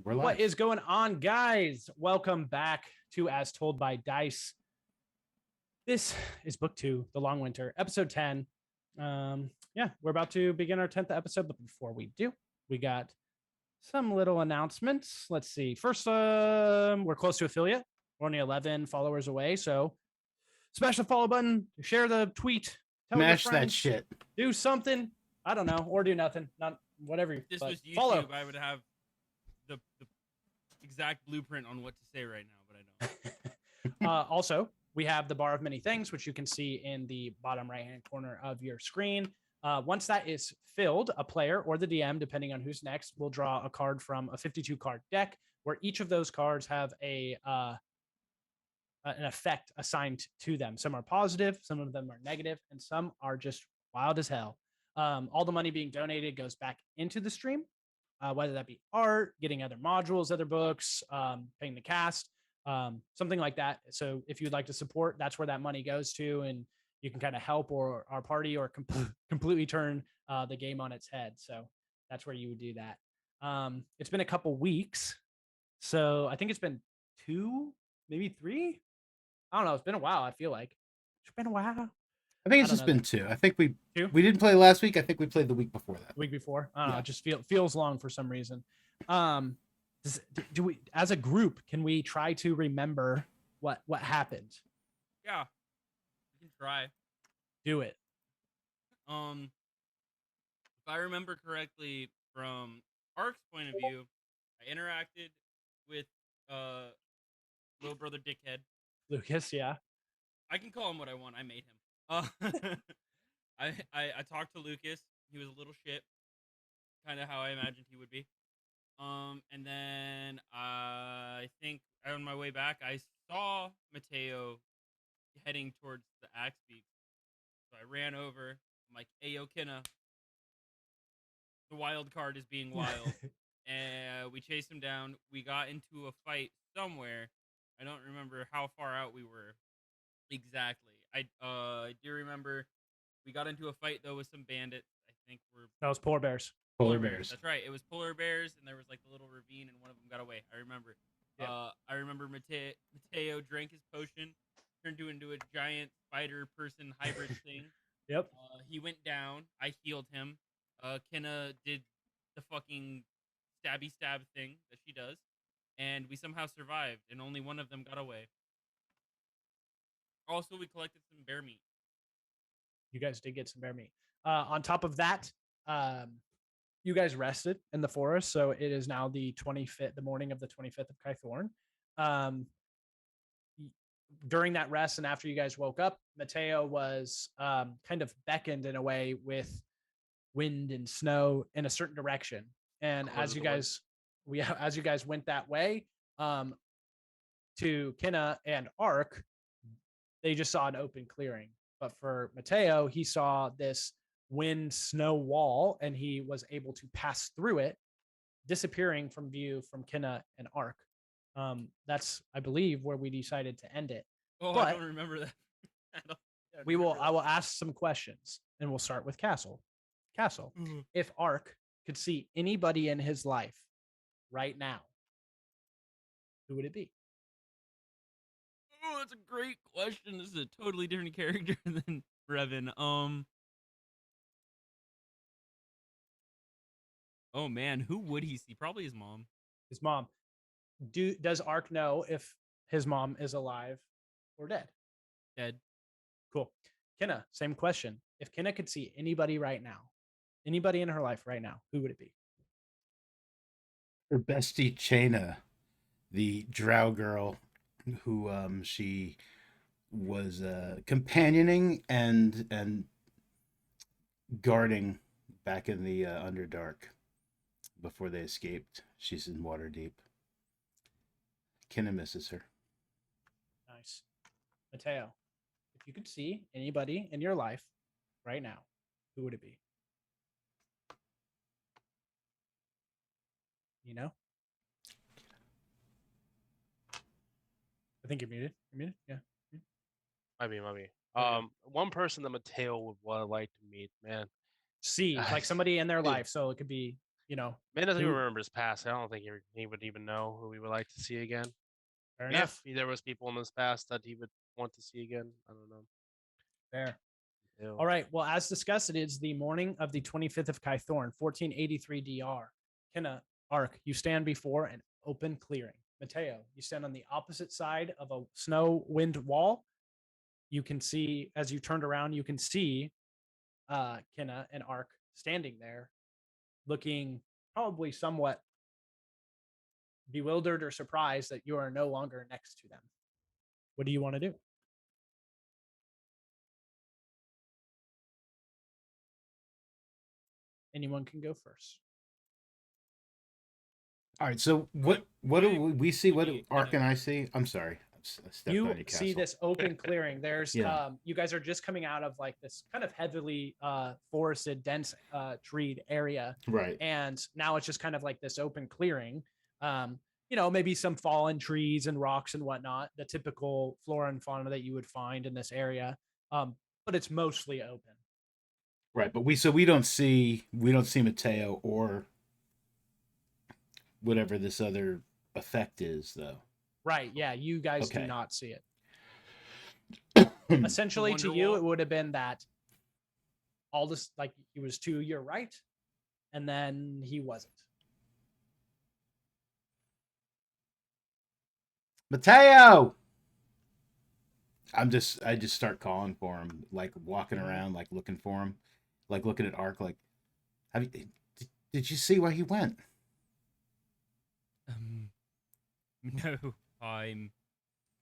We're live. What is going on, guys? Welcome back to As Told by Dice. This is book 2, The Long Winter, episode 10. We're about to begin our 10th episode, but before we do, we got some little announcements. Let's see. First, we're close to affiliate. We're only 11 followers away, so smash the follow button, share the tweet, tell your Smash friends, that shit. do something. I don't know, or do nothing. Not whatever. If this was YouTube, follow. I would have the exact blueprint on what to say right now, but I don't. Also, we have the Bar of Many Things, which you can see in the bottom right-hand corner of your screen. Once that is filled, a player or the DM, depending on who's next, will draw a card from a 52-card deck, where each of those cards have an effect assigned to them. Some are positive, some of them are negative, and some are just wild as hell. All the money being donated goes back into the stream, whether that be art, getting other modules, other books, paying the cast, something like that. So if you'd like to support, that's where that money goes to, and you can kind of help or our party or completely turn the game on its head. So that's where you would do that. It's been a couple weeks, so I think it's been 2, maybe 3. I don't know. It's been a while. I feel like it's been a while. I think it's just been 2. I think we Two? We didn't play last week. I think we played the week before that. Week before. I don't know. It just feels long for some reason. Do we, as a group, can we try to remember what happened? Yeah, you can try. Do it. If I remember correctly, from Ark's point of view, I interacted with little brother Dickhead. Lucas, yeah. I can call him what I want. I made him. I talked to Lucas. He was a little shit, kind of how I imagined he would be. And then I think on my way back, I saw Mateo heading towards the Axe Peak. So I ran over. I'm like, "Hey, yo, Kinna, the wild card is being wild." And we chased him down. We got into a fight somewhere. I don't remember how far out we were exactly. I do remember we got into a fight though with some bandits. I think That was polar bears. Polar bears. That's right. It was polar bears, and there was like the little ravine, and one of them got away. I remember. Yep. I remember Mateo drank his potion, turned into a giant spider person hybrid thing. Yep. He went down. I healed him. Kinna did the fucking stabby stab thing that she does, and we somehow survived, and only one of them got away. Also, we collected some bear meat. You guys did get some bear meat. On top of that, you guys rested in the forest, so it is now the 25th, the morning of the 25th of Kythorn. During that rest and after you guys woke up, Mateo was kind of beckoned in a way with wind and snow in a certain direction. And as you guys went that way, to Kinna and Ark, they just saw an open clearing. But for Mateo, he saw this wind snow wall, and he was able to pass through it, disappearing from view from Kinna and Ark. That's, I believe, where we decided to end it. Oh, but I don't remember that. I will ask some questions, and we'll start with Castle. Castle, if Ark could see anybody in his life right now, who would it be? Oh, that's a great question. This is a totally different character than Brevin. Oh man, who would he see? Probably his mom. His mom. Does Ark know if his mom is alive or dead? Dead. Cool. Kinna, same question. If Kinna could see anybody right now, anybody in her life right now, who would it be? Her bestie Chaina, the drow girl who she was companioning and guarding back in the Underdark before they escaped. She's in Waterdeep. Kinna misses her. Nice. Mateo, if you could see anybody in your life right now, who would it be? You know? I think you're muted. You're muted? Yeah. Might be. One person that Mateo would like to meet, man. See, like somebody in their life. So it could be Man doesn't who- even remember his past. I don't think he would even know who we would like to see again. fair Maybe enough. if there was people in his past that he would want to see again. I don't know. Fair. Ew. All right. Well, as discussed, it is the morning of the 25th of Kythorn, 1483 DR. Kinna, Ark, you stand before an open clearing. Mateo, you stand on the opposite side of a snow wind wall. You can see, as you turned around, you can see Kinna and Ark standing there, looking probably somewhat bewildered or surprised that you are no longer next to them. What do you want to do? Anyone can go first. All right. So what do we see? What do Maybe, Ark and I see? I'm sorry. I stepped You on your see castle. this open clearing. There's Yeah. you guys are just coming out of like this kind of heavily forested, dense treed area, Right. and now it's just kind of like this open clearing. Maybe some fallen trees and rocks and whatnot, the typical flora and fauna that you would find in this area. But it's mostly open. Right. But we don't see Mateo or whatever this other effect is, though. Right. Yeah. You guys do Okay. not see it. Essentially, to you, Wonderwall? it would have been that all this, like, he was to your right, and then he wasn't. Mateo. I just start calling for him, like walking around, like looking for him, like looking at Ark, like, did you see where he went? No, I'm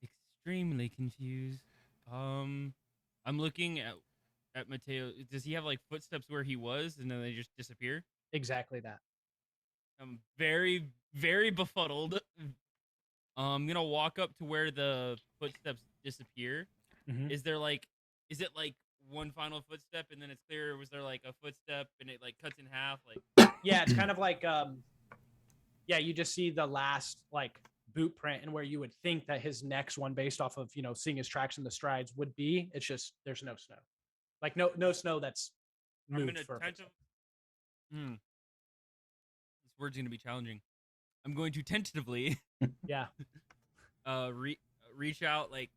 extremely confused. I'm looking at Mateo. Does he have like footsteps where he was, and then they just disappear? Exactly that. I'm very, very befuddled. I'm gonna walk up to where the footsteps disappear. Mhm. Is it like one final footstep and then it's clear, or was there like a footstep and it like cuts in half? Like, Yeah, it's kind of like you just see the last like boot print and where you would think that his next one, based off of seeing his tracks and the strides, would be. It's just there's no snow, like no snow that's I'm moved gonna for a tentative. footstep. This word's gonna be challenging. I'm going to tentatively Yeah, reach out like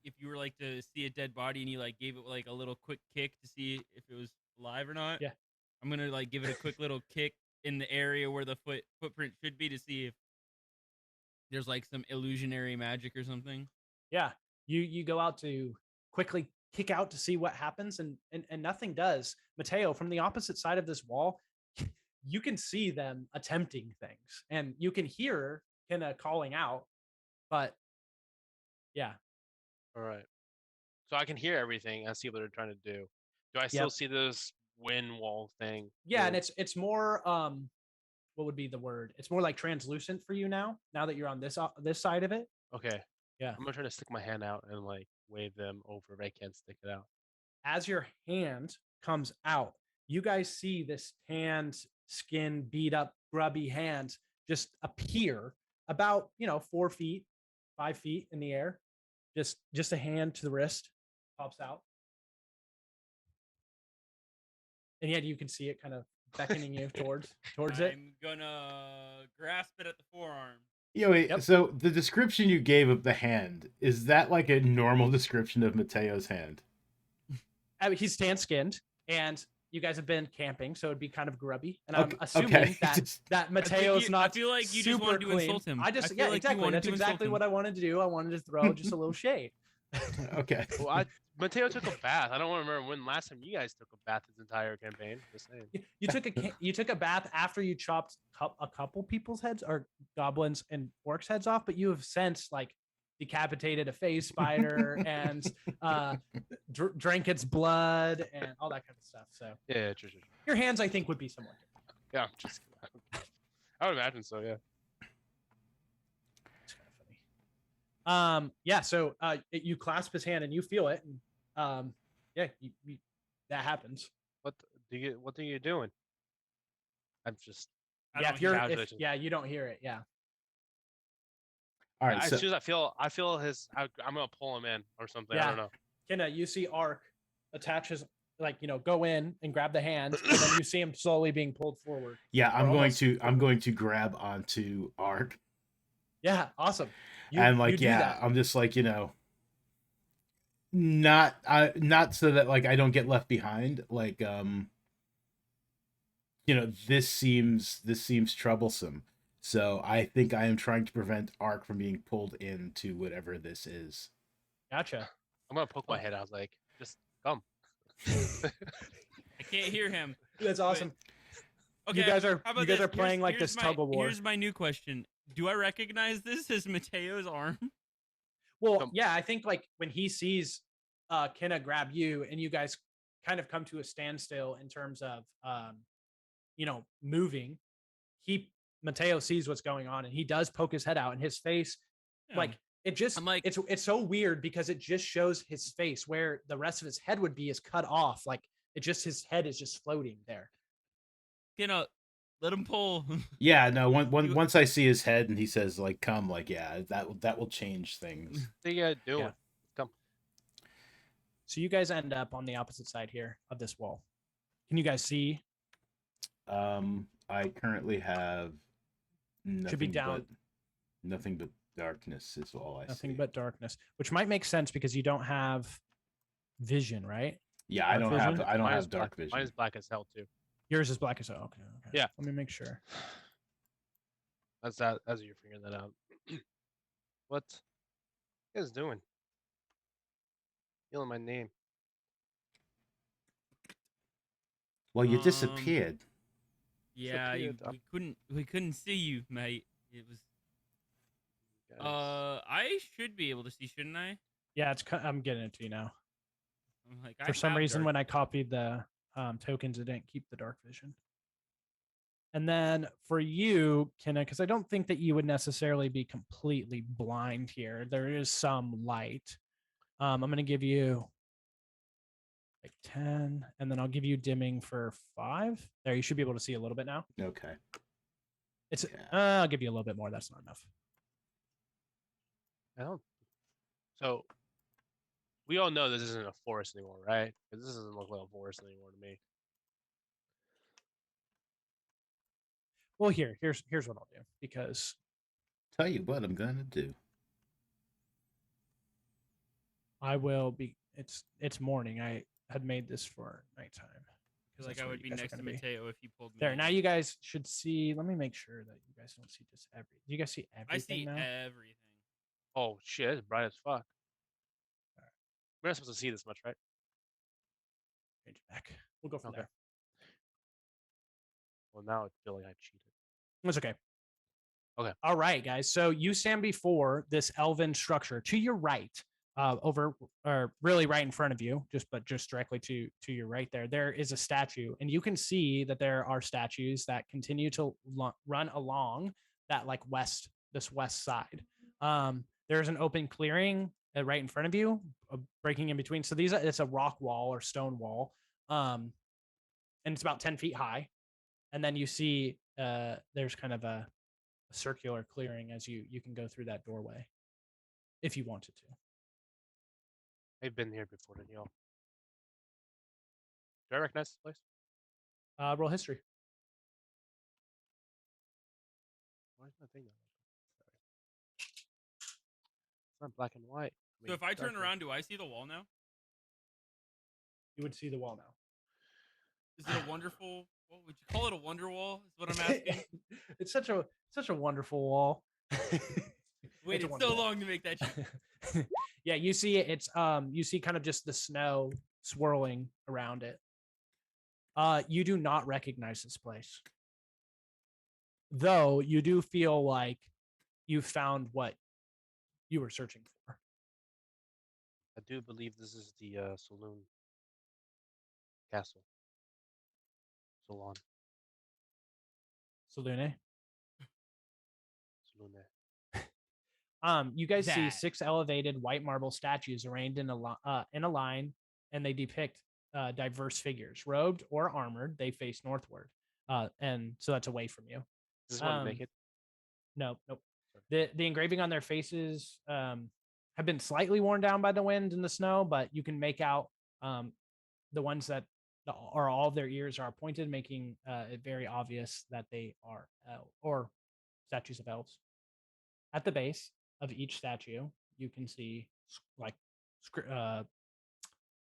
if you were like to see a dead body and you like gave it like a little quick kick to see if it was alive or not. Yeah. I'm gonna like give it a quick little kick in the area where the footprint should be to see if there's like some illusionary magic or something. yeah. You go out to quickly kick out to see what happens, and nothing does. Mateo, from the opposite side of this wall, you can see them attempting things, and you can hear Kinna calling out, but yeah. All right. So I can hear everything and see what they're trying to do. Do I still Yep. see this wind wall thing? Yeah, and move? it's more what would be the word? It's more like translucent for you now that you're on this side of it. Okay. Yeah. I'm gonna try to stick my hand out and like wave them over, but I can't stick it out. As your hand comes out, you guys see this tanned skin, beat up, grubby hand just appear about 4 feet, 5 feet in the air. Just a hand to the wrist pops out, and yet you can see it kind of beckoning you towards it. I'm gonna grasp it at the forearm. Wait, Yep. so the description you gave of the hand, is that like a normal description of Mateo's hand? I mean, he's tan skinned, and you guys have been camping, so it'd be kind of grubby. And Okay, I'm assuming okay. that Mateo's not. I feel like you just super wanted to clean. insult him. I just I feel yeah, like you exactly. wanted That's to insult exactly him. what I wanted to do. I wanted to throw just a little shade. Okay. Well, Mateo took a bath. I don't remember when last time you guys took a bath this entire campaign. Just saying. You took a bath after you chopped a couple people's heads or goblins and orcs heads off, but you have since like decapitated a phase spider and drank its blood and all that kind of stuff. So Yeah, true. your hands, I think, would be somewhat different. Yeah, just. I would imagine so. Yeah. It's kind of funny. Yeah. So you clasp his hand and you feel it, and yeah, that happens. What are you doing? I'm just. Yeah, don't hear it. yeah, you don't hear it. Yeah. All right. As So soon as I feel his. I'm gonna pull him in or something. I Yeah. don't know. Kinna, you see Ark attach like go in and grab the hands, and then you see him slowly being pulled forward. Yeah, Or almost I'm going to grab onto Ark. Yeah, awesome. And You like, do yeah, that. I'm just like, not so that like I don't get left behind. Like, this seems troublesome. So I think I am trying to prevent Ark from being pulled into whatever this is. Gotcha. I'm gonna poke my head. I was like, just come. I can't hear him. That's awesome. Okay, You guys are how about you guys this? are playing like this tug of war. Here's my new question: do I recognize this as Mateo's arm? Well, yeah, I think like when he sees Kinna grab you and you guys kind of come to a standstill in terms of moving, Mateo sees what's going on and he does poke his head out, and his face Yeah. like it just I'm like, it's so weird because it just shows his face where the rest of his head would be is cut off. Like his head is just floating there. let him pull. Yeah, no. Once I see his head and he says like, "Come," like, yeah, that will change things. What are you guys doing? Yeah. Come. So you guys end up on the opposite side here of this wall. Can you guys see? I currently have nothing Should be down. nothing but darkness is all I see. Nothing but darkness, which might make sense because you don't have vision, right? Yeah, I dark don't vision? have I don't Mine is have dark black. vision. Mine is black as hell too. Yours is black as hell. Okay. Yeah. Let me make sure. That's as you're figuring that out. What you guys doing? Yelling my name. Well, you disappeared. Yeah, we couldn't see you, mate. It was. Guys. I should be able to see, shouldn't I? Yeah, I'm getting it to you now. I'm like, For some reason, when I copied the tokens, it didn't keep the dark vision. And then for you, Kinna, because I don't think that you would necessarily be completely blind here. There is some light. I'm going to give you like 10, and then I'll give you dimming for 5. There, you should be able to see a little bit now. Okay. I'll give you a little bit more. That's not enough. I don't. So we all know this isn't a forest anymore, right? Because this doesn't look like a forest anymore to me. Well, here's what I'll do, because Tell you what I'm gonna do. I will be. It's morning. I had made this for nighttime. I feel like I would be next to Mateo if you pulled me. There. in. Now you guys should see. Let me make sure that you guys don't see just everything. Do you guys see everything I see now? everything. Oh shit, it's bright as fuck. We're not supposed to see this much, right? Change it back. We'll go from Okay. there. Well, now I feel like I cheated. It's okay. Okay. All right, guys. So you stand before this elven structure to your right, over or really right in front of you, just directly to your right there. There is a statue, and you can see that there are statues that continue to run along that like west side. There's an open clearing right in front of you, breaking in between. So it's a rock wall or stone wall, and it's about 10 feet high. And then you see there's kind of a circular clearing as you can go through that doorway if you wanted to. I've been here before, Danielle. Do I recognize this place? Roll history. Why is my thing not open? It's not black and white. So if I turn darker. around, do I see the wall now? You would see the wall now. Is it a wonderful? What would you call it? A wonder wall? Is what I'm asking. It's such a wonderful wall. Waited so long to make that shit. Yeah, you see it. It's you see kind of just the snow swirling around it. You do not recognize this place, though. You do feel like you found what you were searching for. I do believe this is the saloon castle. Salon. Salune. Salune. You guys see That. 6 elevated white marble statues arranged in a line, and they depict diverse figures, robed or armored. They face northward, and so that's away from you. Is this one naked? Nope. The engraving on their faces have been slightly worn down by the wind and the snow, but you can make out the ones that are all of their ears are pointed, making it very obvious that they are or statues of elves. At the base of each statue, you can see like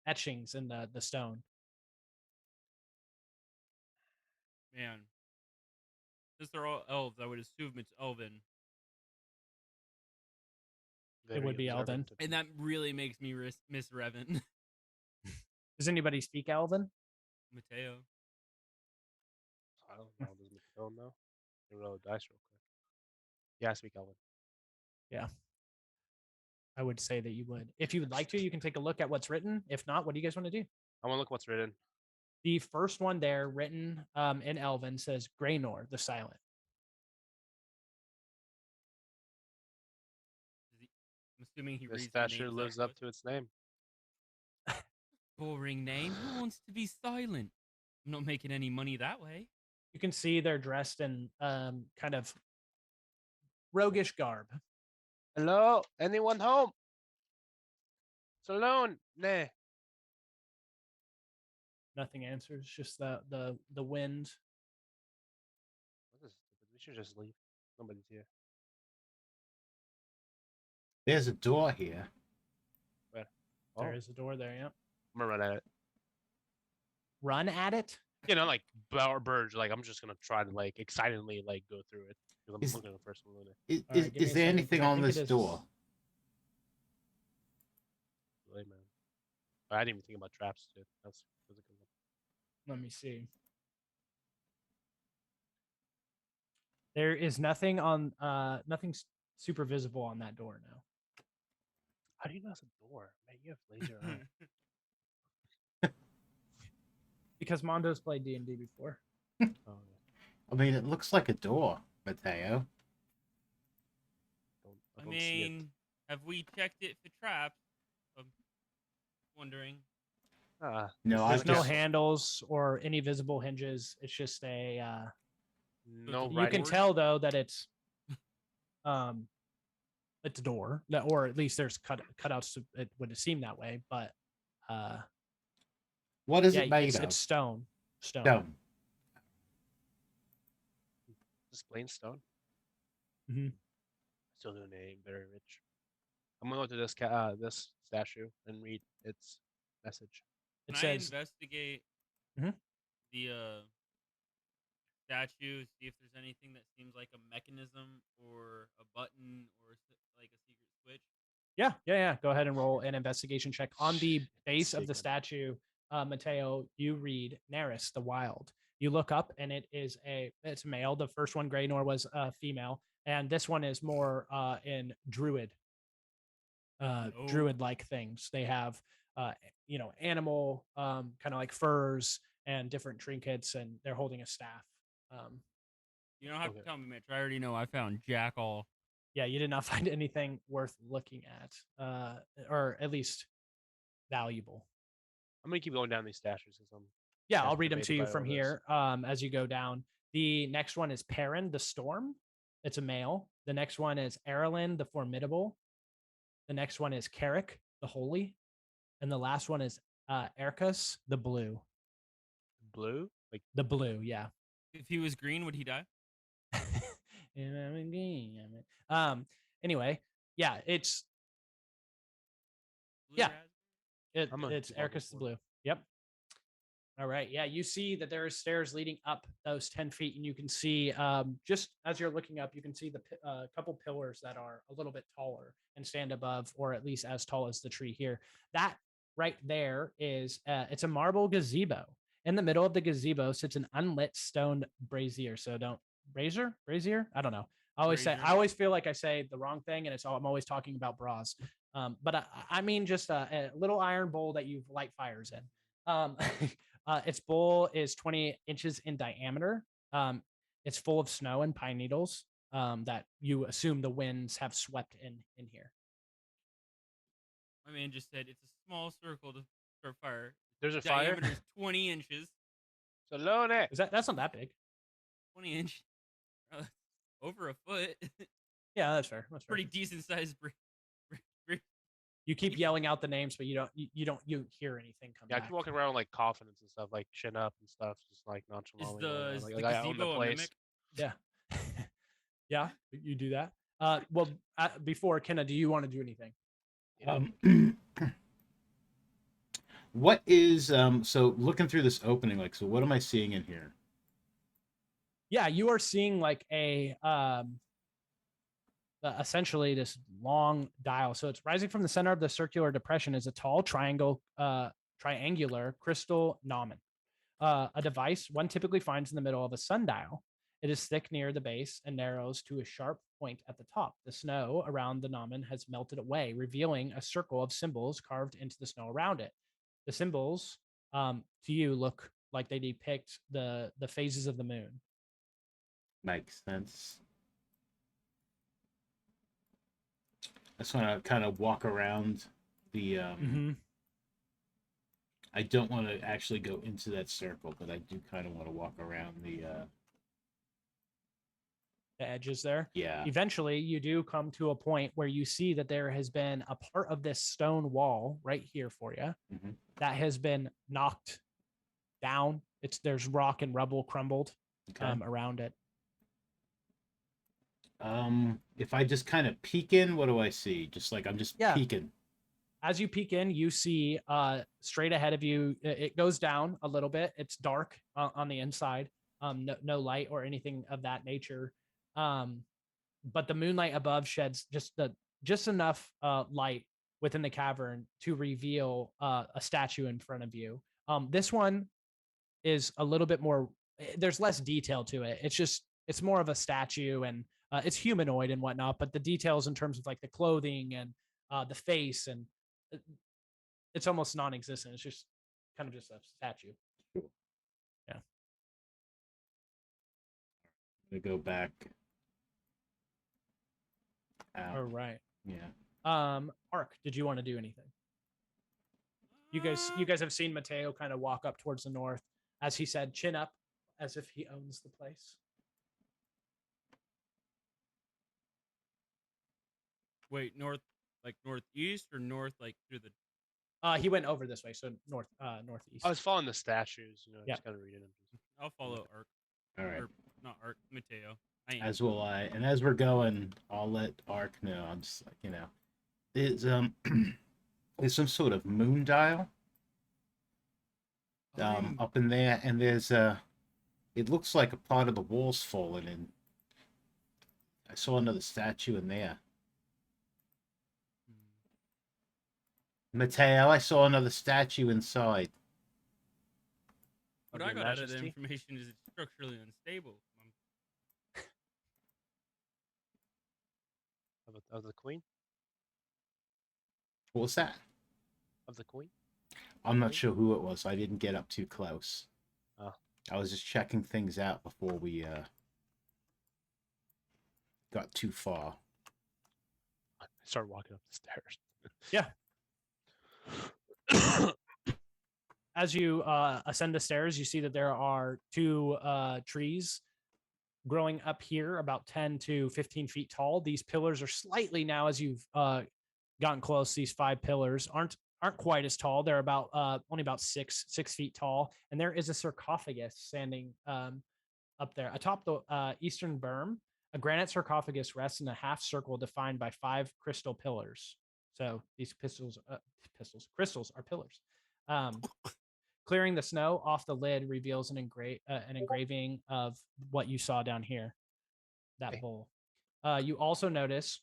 etchings in the stone. Man, since they're all elves, I would assume it's elven, It would be Elven. observant of and me. that really makes me miss Revan. Does anybody speak Elven? Mateo. I don't know. Does Mateo know? Let me roll the dice real quick. Yeah, I speak Elven. Yeah. I would say that you would. If you would like to, you can take a look at what's written. If not, what do you guys want to do? I want to look what's written. The first one there, written in Elven, says Graynor the Silent. I'm assuming he This reads the statue names lives out up to to its name. us. Boring name. Who wants to be silent? I'm not making any money that way. You can see they're dressed in kind of roguish garb. Hello? Anyone home? Saloon? Nah. Nothing answers, just the wind. This is stupid. We should just leave. Nobody's here. There's a door here. Where? There is a door there. Yep. I'm gonna run at it. Run at it. You know, like Burge. Like I'm just gonna try to like excitedly like go through it. Because I'm Is- looking at the first one. Is, All right, is, give me is a there second, anything 'cause I on think this it is- door? Really, man. I didn't even think about traps too. That's a good one. Let me see. There is nothing on nothing super visible on that door now. How do you know it's a door? Man, you have laser eyes. Because Mondo's played D&D before. Oh, yeah. I mean, it looks like a door, Mateo. I don't see it. mean, have we checked it for traps? I'm wondering. Ah, No, There's I've no just- handles or any visible hinges. It's just a no You you writing. can tell though that it's a door, or at least there's cutouts. It would seem that way, but What is yeah, it made it's of? stone. Stone. Just plain stone. Mhm. Still doing it ain't very rich. I'm gonna go to this this statue and read its message. It Can I says investigate Mhm. the statue, see if there's anything that seems like a mechanism or a button or like a secret switch? yeah. Go ahead and roll an investigation check on the base of the Secret. statue. Mateo, you read Neris the Wild. You look up and it's male. The first one, Graynor, was female, and this one is more in druid druid-like things. They have animal kind of like furs and different trinkets, and they're holding a staff. You don't have Okay. to tell me, Mitch. I already know. I found jack all. Yeah, you did not find anything worth looking at, or at least valuable. I'm gonna keep going down these statues because I'm Yeah, Guys I'll read them to debated you by from all this. here as you go down. The next one is Perrin the Storm. It's a male. The next one is Erlin the Formidable. The next one is Carrick the Holy. And the last one is Ercus the Blue. blue. Like The Blue, yeah. If he was green, would he die? Anyway, yeah, it's Blue Yeah. raspberry? I'm a it's dog Ercus the before. Blue. Yep. All right. Yeah, you see that there are stairs leading up those 10 feet, and you can see just as you're looking up, you can see the couple pillars that are a little bit taller and stand above, or at least as tall as the tree here. That right there is it's a marble gazebo. In the middle of the gazebo sits an unlit stone brazier. So brazier. I don't know. I always feel like I say the wrong thing, and I'm always talking about bras. But I mean just a little iron bowl that you light fires in. Its bowl is 20 inches in diameter. It's full of snow and pine needles that you assume the winds have swept in here. My man just said it's a small circle to start fire. there's a fire. Diameter is 20 inches. Salone. That's not that big? 20 inch. Over a foot. Yeah, that's fair. That's fair. Pretty decent sized You keep yelling out the names, but you hear anything come Yeah, I back. keep walking around like confidence and stuff, like chin up and stuff, just like Is nonchalantly. the is Like, the like I own the gazebo a place. mimic? Yeah. Yeah, you do that. Well, before Kinna, do you want to do anything? What is so looking through this opening, like, so what am I seeing in here? Yeah, you are seeing like essentially this long dial. So it's rising from the center of the circular depression is a tall triangular crystal gnomon. A device one typically finds in the middle of a sundial. It is thick near the base and narrows to a sharp point at the top. The snow around the gnomon has melted away, revealing a circle of symbols carved into the snow around it. The symbols, to you, look like they depict the phases of the moon. Makes sense. I just want to kind of walk around the. I don't want to actually go into that circle, but I do kind of want to walk around the. The edges there. Yeah. Eventually, you do come to a point where you see that there has been a part of this stone wall right here for you that has been knocked down. There's rock and rubble crumbled around it. If I just kind of peek in, what do I see? Just like I'm just peeking. As you peek in, you see straight ahead of you. It goes down a little bit. It's dark on the inside. No light or anything of that nature. But the moonlight above sheds just enough light within the cavern to reveal a statue in front of you. This one is a little bit more. There's less detail to it. It's more of a statue, and it's humanoid and whatnot. But the details in terms of like the clothing and the face, and it's almost non-existent. It's just kind of just a statue. Yeah. I'm gonna go back. All right. Yeah. Ark, did you want to do anything? You guys have seen Mateo kind of walk up towards the north, as he said, chin up, as if he owns the place. Wait, northeast or north, like through the. He went over this way, so northeast. I was following the statues, just kind of reading them. I'll follow Ark. All right. Or not Ark, Mateo. As will I. And as we're going, I'll let Ark know. I'm just like, there's there's some sort of moon dial up in there, and there's it looks like a part of the wall's fallen in. I saw another statue in there. Mateo, I saw another statue inside. What I got out of the information is it's structurally unstable. Of the queen? What was that? Of the queen? I'm not sure who it was. I didn't get up too close. Oh. I was just checking things out before we got too far. I started walking up the stairs. Yeah. As you ascend the stairs, you see that there are two trees growing up here, about 10 to 15 feet tall. These pillars are slightly now, as you've gotten close. These 5 pillars aren't quite as tall. They're about only about 6 feet tall, and there is a sarcophagus standing up there atop the eastern berm. A granite sarcophagus rests in a half circle defined by 5 crystal pillars. So these crystals are pillars. Clearing the snow off the lid reveals an engraving of what you saw down here, that bowl. You also notice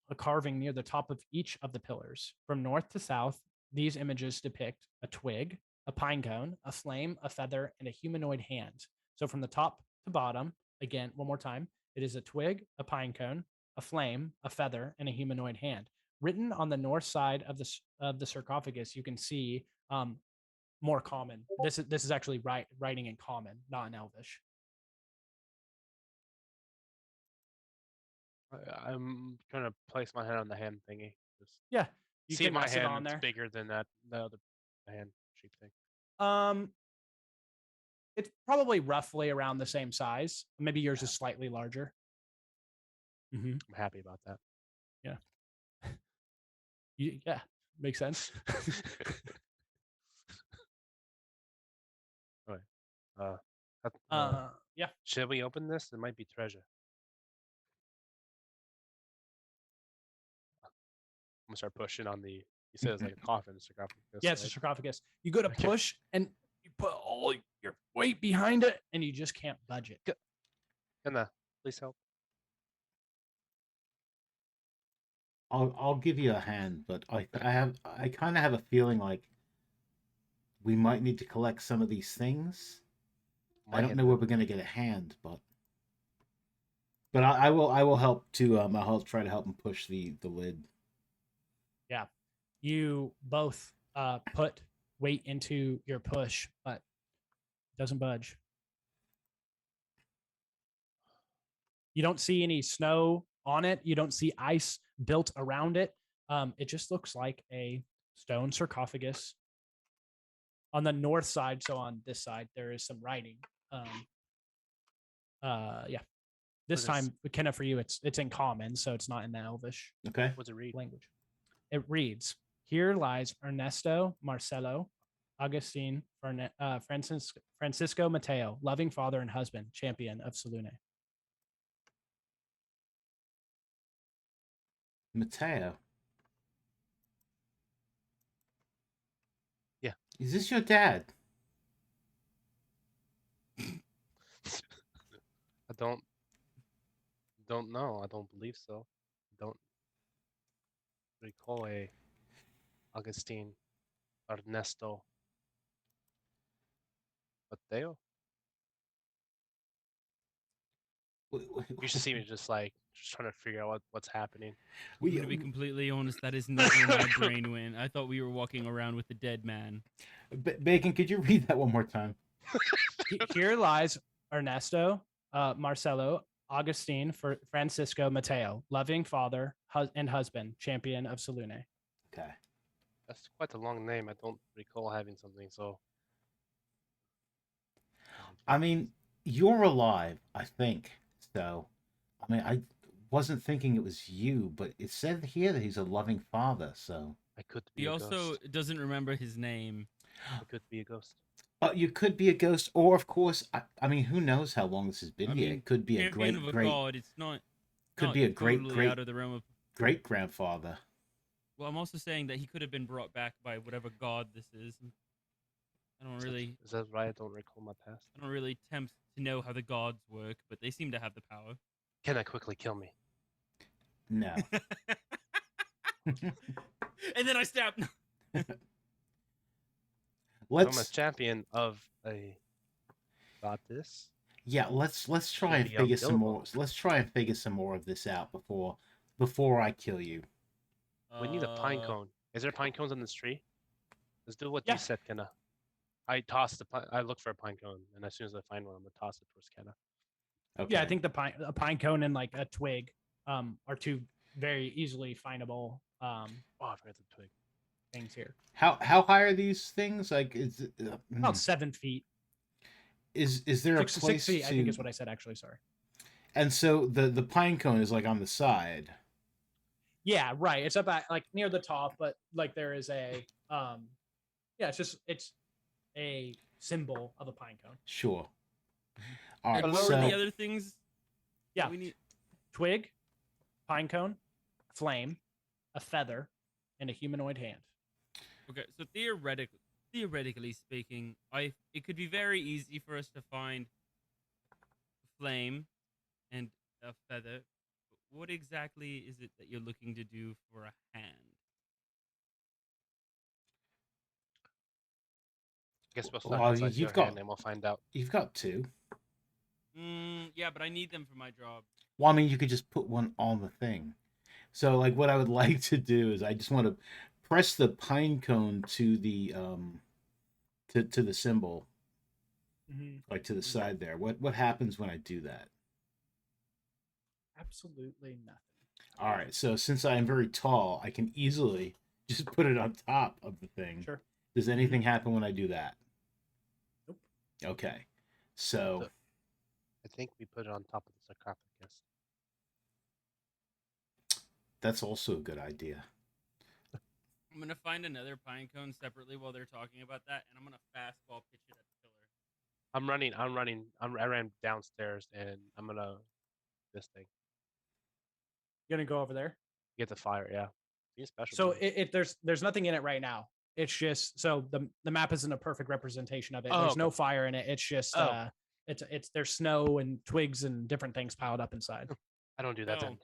a carving near the top of each of the pillars. From north to south, these images depict a twig, a pine cone, a flame, a feather, and a humanoid hand. So from the top to bottom, again, one more time, it is a twig, a pine cone, a flame, a feather, and a humanoid hand. Written on the north side of the sarcophagus, you can see more common. This is actually writing in common, not in Elvish. I'm trying to place my hand on the hand thingy. Yeah, you see can my rest it hand on there. bigger than the other hand sheep thing. It's probably roughly around the same size. Maybe yours is slightly larger. I'm happy about that. Yeah. Yeah, makes sense. Alright. Uh, Yeah. should we open this? It might be treasure. I'm gonna start pushing on the. You said it's like a coffin, sarcophagus. Yeah, it's a right? sarcophagus. You go to Okay. push and you put all your weight behind it and you just can't budge it. Kinna, please help. I'll give you a hand, but I kind of have a feeling like we might need to collect some of these things. I don't know where we're gonna get a hand, but I will help to I'll try to help him push the lid. Yeah. You both put weight into your push, but it doesn't budge. You don't see any snow on it. You don't see ice built around it. It just looks like a stone sarcophagus. On the north side, so on this side, there is some writing. Yeah. This time, Kinna, for you, it's in common, so it's not in the Elvish Okay. What's it read? language. It reads, "Here lies Ernesto Marcelo Agustin Francisco Mateo, loving father and husband, champion of Salune." Mateo. Yeah. Is this your dad? I don't know. I don't believe so. Don't recall a Augustine Ernesto Mateo. You should see me just trying to figure out what's happening. I'm gonna be completely honest. That is not where my brain went. I thought we were walking around with the dead man. Bacon, could you read that one more time? Here lies Ernesto Marcelo Agustin Francisco Mateo, loving father and husband, champion of Salune. Okay. That's quite a long name. I don't recall having something so. I mean, you're alive, I think. So, I mean, I wasn't thinking it was you, but it said here that he's a loving father. So I could be He a also ghost. doesn't remember his name. I could be a ghost. you could be a ghost, or of course, I mean, who knows how long this has been I here? mean, It could be a champion of a great, god. It's not. could not be a great, totally out of the realm of. great grandfather. Well, I'm also saying that he could have been brought back by whatever god this is. I don't really. Is that right? I don't recall my past. I don't really attempt to know how the gods work, but they seem to have the power. Can I quickly kill me? No. And then I stabbed. I'm a Let's champion of a goddess. yeah, let's try and Maybe figure some unkillable. more. Let's try and figure some more of this out before I kill you. We need a pine cone. Is there pine cones on this tree? Let's do what Yeah. you said, Kinna. I look for a pine cone, and as soon as I find one, I'm gonna toss it towards Kinna. Okay. Yeah, I think a pine cone and like a twig are two very easily findable Oh, I forgot the twig. things here. How high are these things? Like, is it, About 7 feet. is there a 6 place feet, to? I think is what I said. Actually, sorry. And so the pine cone is like on the side. Yeah, right. It's up at like near the top, but like there is a yeah, it's a symbol of a pine cone. Sure. All right. And what So were the other things? Yeah. that we need? Twig, pine cone, flame, a feather, and a humanoid hand. Okay, so theoretically speaking, it could be very easy for us to find flame and a feather. But what exactly is it that you're looking to do for a hand? I guess we'll Well, start inside you've your got- hand, and we'll find out. you've got two. Yeah, but I need them for my job. Well, I mean, you could just put one on the thing. So, like, what I would like to do is I just want to press the pine cone to the to the symbol, like to the side there. What happens when I do that? Absolutely nothing. All right. So since I am very tall, I can easily just put it on top of the thing. Sure. Does anything happen when I do that? Nope. Okay. So I think we put it on top of the sarcophagus. that's also a good idea. I'm gonna find another pine cone separately while they're talking about that, and I'm gonna fastball pitch it at the pillar. I ran downstairs and I'm gonna this thing. You're gonna go over there. Get the fire, yeah. He's special. So dude. there's nothing in it right now. It's just so the map isn't a perfect representation of it. Oh, There's okay. no fire in it. It's just Oh. it's there's snow and twigs and different things piled up inside. I don't do that then.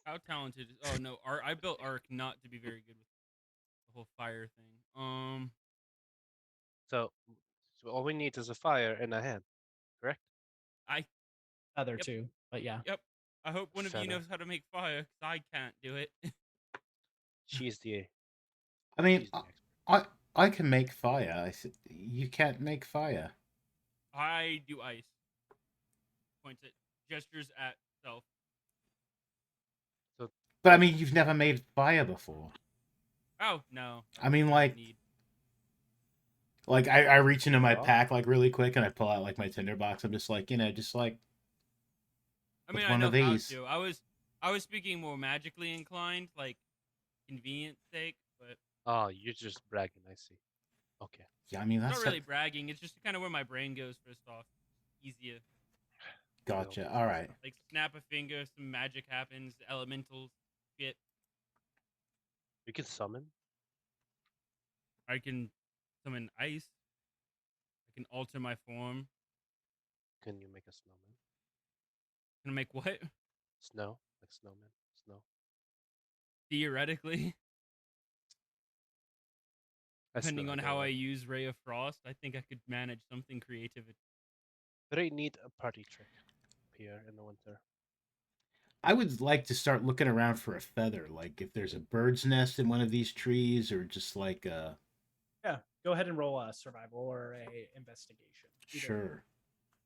How talented? Oh no, I built Ark not to be very good with the whole fire thing. So all we need is a fire and a hand, correct? Other Yep. two, but yeah. Yep. I hope one of you Feather. knows how to make fire, because I can't do it. She's the I mean, she's the expert. I can make fire. You can't make fire. I do ice. Points it. Gestures at self. But I mean, you've never made fire before. Oh no. I mean, like, Need. I reach into my Oh. pack like really quick and I pull out like my tinderbox. I'm just like, just like I mean, with I one know of how these. to. I was speaking more magically inclined, like convenience sake, but Oh, you're just bragging, I see. Okay. Yeah, I mean it's that's not really bragging. It's just kind of where my brain goes first off. Easier. gotcha. All right. Like snap a finger, some magic happens, elementals, shit. We can summon. I can summon ice. I can alter my form. Can you make a snowman? Can I make what? Snow? Like snowman? Snow. Theoretically, That's depending not on a how good I one. use Ray of Frost, I think I could manage something creative. Very neat party trick here in the winter. I would like to start looking around for a feather, like if there's a bird's nest in one of these trees, or just like Yeah. Go ahead and roll a survival or a investigation. Either sure.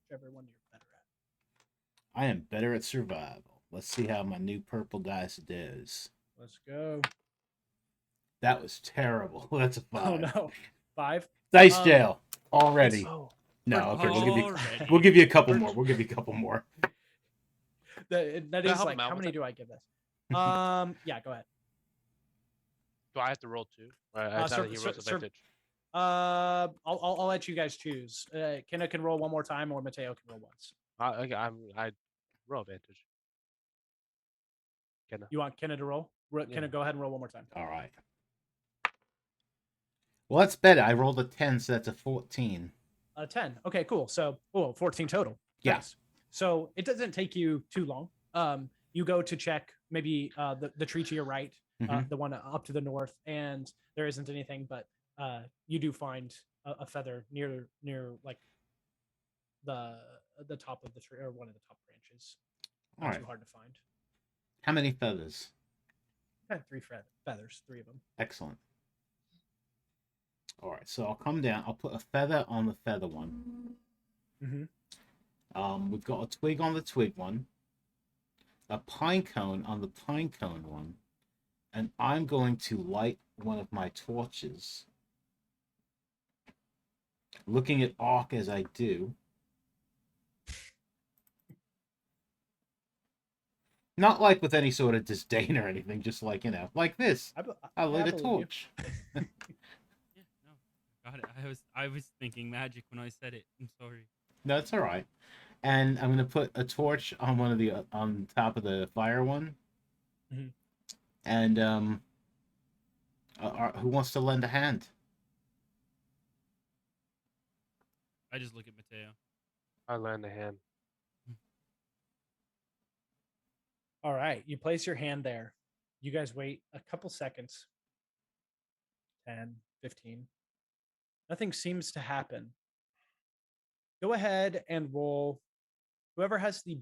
Whichever one you're better at. I am better at survival. Let's see how my new purple dice does. Let's go. That was terrible. That's a 5. Oh no. 5. Dice Um, jail already. Oh, No, for okay, Already. we'll give you a couple more. We'll give you a couple more. That Can I is help like him out how with many that? do I give this? Yeah, go ahead. do I have to roll 2? I thought he rolls advantage. I'll let you guys choose. Kinna can roll one more time, or Mateo can roll once. I roll advantage. Kinna. You want Kinna to roll? Yeah. Kinna, go ahead and roll one more time. All right. Well, that's better. I rolled a 10, so that's a 14. 10. Okay, cool. So, 14 total. Yeah. Nice. So it doesn't take you too long. You go to check maybe the tree to your right, Mhm. the one up to the north, and there isn't anything, but you do find a feather near like the top of the tree, or one of the top branches. All Not right. too hard to find. How many feathers? 3 feathers, 3 of them. Excellent. All right, so I'll come down. I'll put a feather on the feather one. Mm-hmm. We've got a twig on the twig one, a pine cone on the pine cone one, and I'm going to light one of my torches. Looking at Ark as I do. Not like with any sort of disdain or anything, just like, like this. I lit a believe you. torch. Yeah, no, got it. I was thinking magic when I said it. I'm sorry. No, it's all right. And I'm gonna put a torch on one of the on top of the fire one. Mhm. And who wants to lend a hand? I just look at Mateo. I lend a hand. All right, you place your hand there. You guys wait a couple seconds. 10, 15. Nothing seems to happen. Go ahead and roll. Whoever has the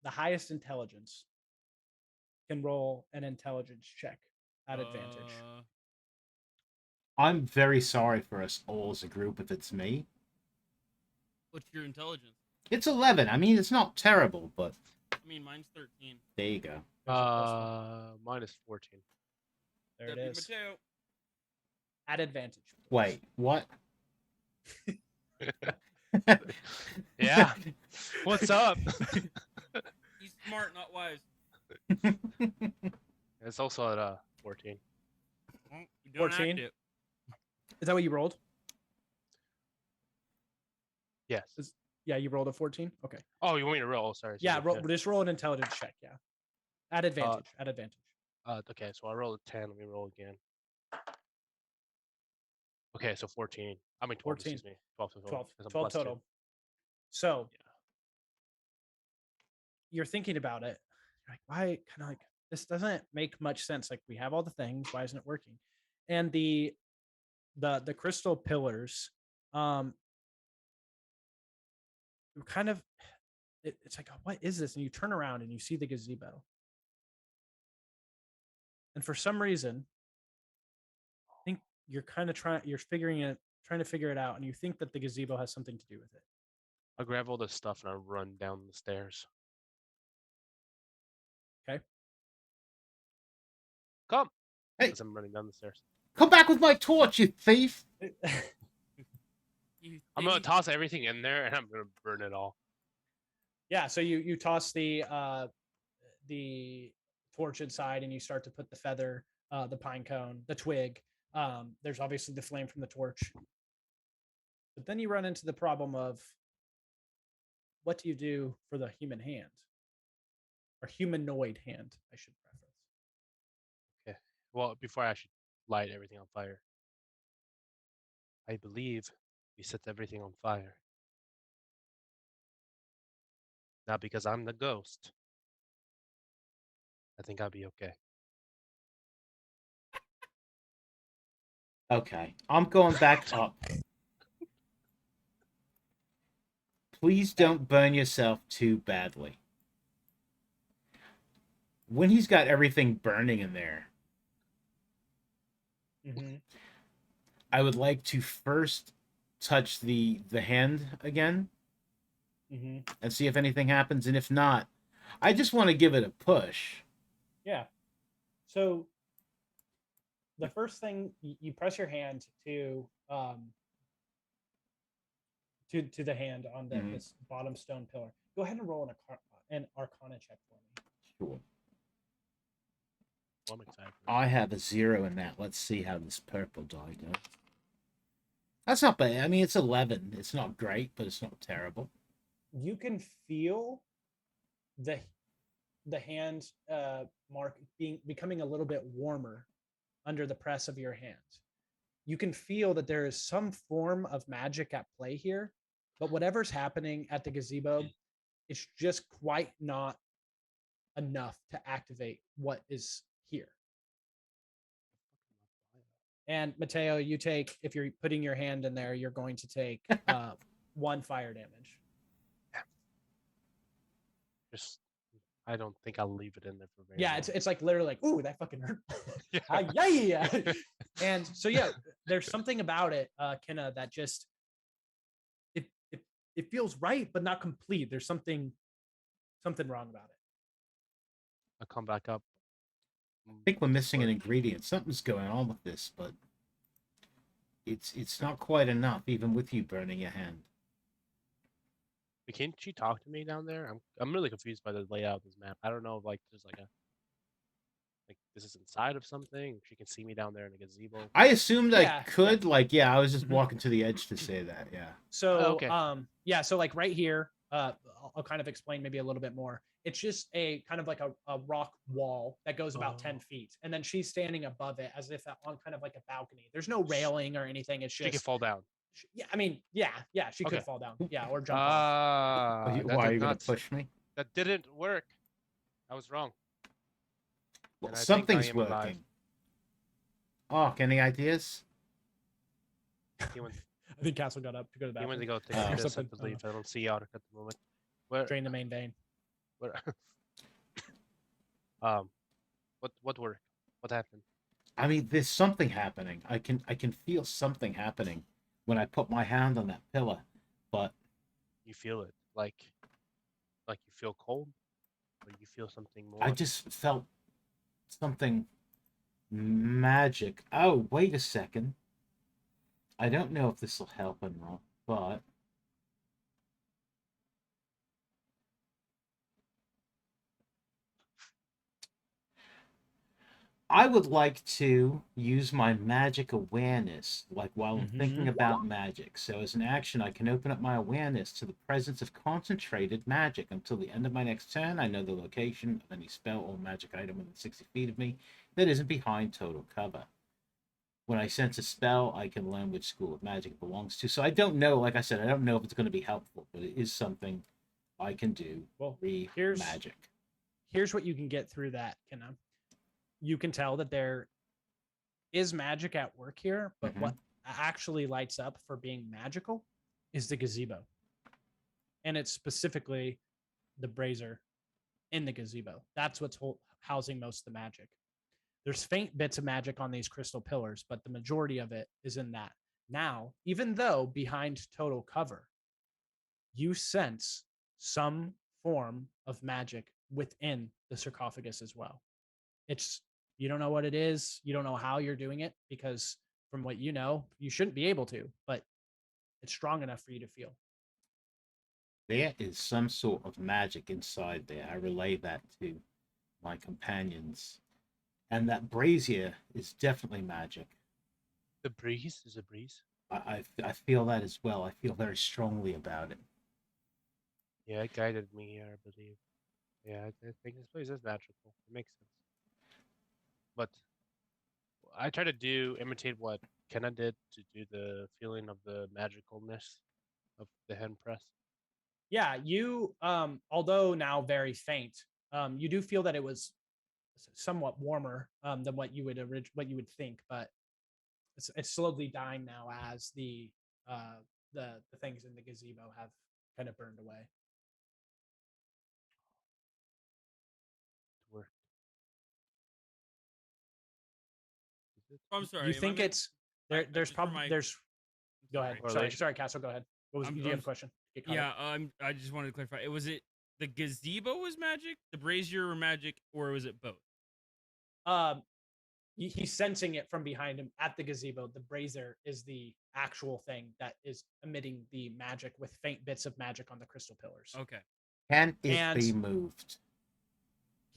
highest intelligence can roll an intelligence check at advantage. I'm very sorry for us all as a group if it's me. What's your intelligence? It's 11. I mean, it's not terrible, but I mean, mine's 13. there you go. There's your +1. Mine is 14. There it That'd be is. Mateo. At advantage. please. Wait, what? Yeah. What's up? He's smart, not wise. It's also at 14. Well, you don't 14? act it. Is that what you rolled? Yes. Yeah, you rolled a 14. Okay. Oh, you want me to roll? Sorry. Yeah, just roll an intelligence check. Yeah, at advantage. At advantage. Okay, so I rolled a 10. Let me roll again. Okay, so 14. I mean 12. 14. Excuse me. 12 total. 12. 'cause I'm 12 plus two. total. So Yeah. you're thinking about it. You're like, why? Kind of like this doesn't make much sense. Like we have all the things. Why isn't it working? And the crystal pillars, kind of. It's like, what is this? And you turn around and you see the gazebo. And for some reason, I think you're kind of trying to figure it out, and you think that the gazebo has something to do with it. I grab all this stuff and I run down the stairs. Okay. Come. Hey. As I'm running down the stairs. Come back with my torch, you thief! I'm gonna toss everything in there and I'm gonna burn it all. Yeah, so you toss the torch inside, and you start to put the feather, the pine cone, the twig. There's obviously the flame from the torch, but then you run into the problem of what do you do for the human hand, or humanoid hand, I should preface. Okay. Well, before I should light everything on fire, I believe we set everything on fire. Not because I'm the ghost. I think I'll be okay. Okay, I'm going back up. Please don't burn yourself too badly. When he's got everything burning in there, I would like to first touch the hand again and see if anything happens, and if not, I just want to give it a push. Yeah. So the first thing, you press your hand to the hand on this bottom stone pillar. Go ahead and roll an Arcana check for me. Sure. Well, I'm excited. I have a 0 in that. Let's see how this purple die goes. That's not bad. I mean, it's 11. It's not great, but it's not terrible. You can feel the hand mark becoming a little bit warmer under the press of your hand. You can feel that there is some form of magic at play here, but whatever's happening at the gazebo, it's just quite not enough to activate what is here. And Mateo, you take, if you're putting your hand in there, you're going to take 1 fire damage. Just, I don't think I'll leave it in there for very Yeah, long. it's like literally like, ooh, that fucking hurt. Yeah. And so yeah, there's something about it, Kinna, that just it feels right, but not complete. There's something wrong about it. I'll come back up. I think we're missing an ingredient. Something's going on with this, but it's not quite enough, even with you burning your hand. Can't she talk to me down there? I'm really confused by the layout of this map. I don't know if like there's like this is inside of something. She can see me down there in a gazebo. I assumed Yeah, I could. yeah. Like, yeah, I was just walking to the edge to say that. Yeah. So okay. yeah, so like right here, I'll kind of explain maybe a little bit more. It's just a kind of like a rock wall that goes about 10 feet, and then she's standing above it as if on kind of like a balcony. There's no railing or anything. It's just She can fall down. Yeah, I mean, yeah, she could Okay. fall down, yeah, or jump off. Why are you going to push me? That didn't work. I was wrong. Well, And I think something's I am working. alive. Oh, any ideas? He went, I think Castle got up to go to the he bathroom. went to go take Oh. a piss, I Something. believe. I don't see Yaudik at the moment. Where? Drain the main vein. Where? What worked? What happened? I mean, there's something happening. I can feel something happening when I put my hand on that pillar, but You feel it, like you feel cold, or you feel something more. I just felt something magic. Oh, wait a second. I don't know if this will help or not, but I would like to use my magic awareness, like while I'm thinking about magic. So, as an action, I can open up my awareness to the presence of concentrated magic until the end of my next turn. I know the location of any spell or magic item within 60 feet of me that isn't behind total cover. When I sense a spell, I can learn which school of magic it belongs to. So, I don't know, like I said, I don't know if it's going to be helpful, but it is something I can do. Well, Re here's magic. here's what you can get through that, Kinna. You can tell that there is magic at work here, but Mhm. what actually lights up for being magical is the gazebo. And it's specifically the brazier in the gazebo. That's what's housing most of the magic. There's faint bits of magic on these crystal pillars, but the majority of it is in that. Now, even though behind total cover, you sense some form of magic within the sarcophagus as well. It's you don't know what it is, you don't know how you're doing it because from what you know, you shouldn't be able to, but it's strong enough for you to feel. There is some sort of magic inside there. I relay that to my companions. And that brazier is definitely magic. The breeze is a breeze. I feel that as well. I feel very strongly about it. Yeah, it guided me here, I believe. Yeah, I think this place is magical. It makes sense. But I try to imitate what Kenna did to do the feeling of the magicalness of the hand press. Yeah, you although now very faint, you do feel that it was somewhat warmer than what you would what you would think, but it's slowly dying now as uh, the things in the gazebo have kind of burned away. To work. Is it? Oh, I'm sorry. You am I think meant- it's I- there's just for probably my- there's I'm go ahead. sorry. Sorry, Castle, go ahead. What was I'm- do you have I'm- a question? Get caught Yeah, up. I just wanted to clarify. Was it the gazebo was magic, the brazier were magic, or was it both? Um he's sensing it from behind him at the gazebo. The brazier is the actual thing that is emitting the magic with faint bits of magic on the crystal pillars. Okay. Can it And- be moved?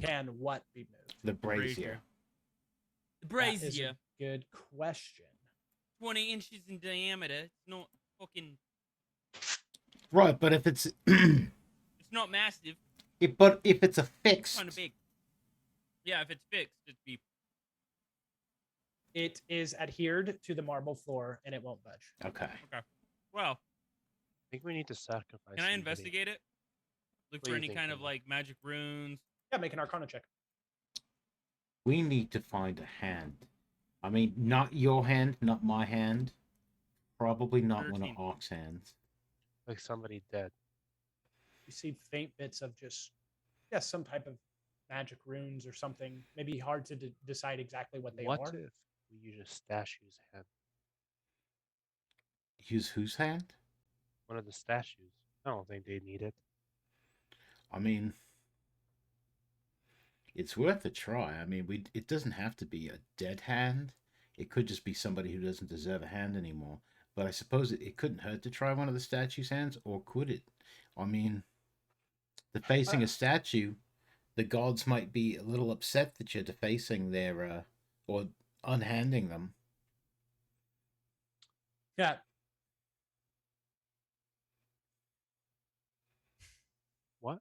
Can what be moved? The brazier. brazier. The That is brazier, a good question. 20 inches in diameter. It's not fucking. Right, but if it's It's not massive. but if it's a It's fixed, kind of big. Yeah, if it's fixed, it'd be. It is adhered to the marble floor and it won't budge. okay. Well, I think we need to sacrifice. can I somebody. investigate it? Look What do for you any think, kind of Enno? like magic runes. Yeah, make an Arcana check. We need to find a hand. I mean, not your hand, not my hand. Probably not one of 13. Ark's hands. Like somebody dead. You see faint bits of just some type of magic runes or something. Maybe hard to decide exactly what they What are. if we use a statue's hand? Use whose hand? One of the statues. I don't think they need it. I mean, it's worth a try. I mean, it doesn't have to be a dead hand. It could just be somebody who doesn't deserve a hand anymore. But I suppose it couldn't hurt to try one of the statue's hands, or could it? I mean, the facing a statue, the gods might be a little upset that you're defacing their or unhanding them. Yeah. What?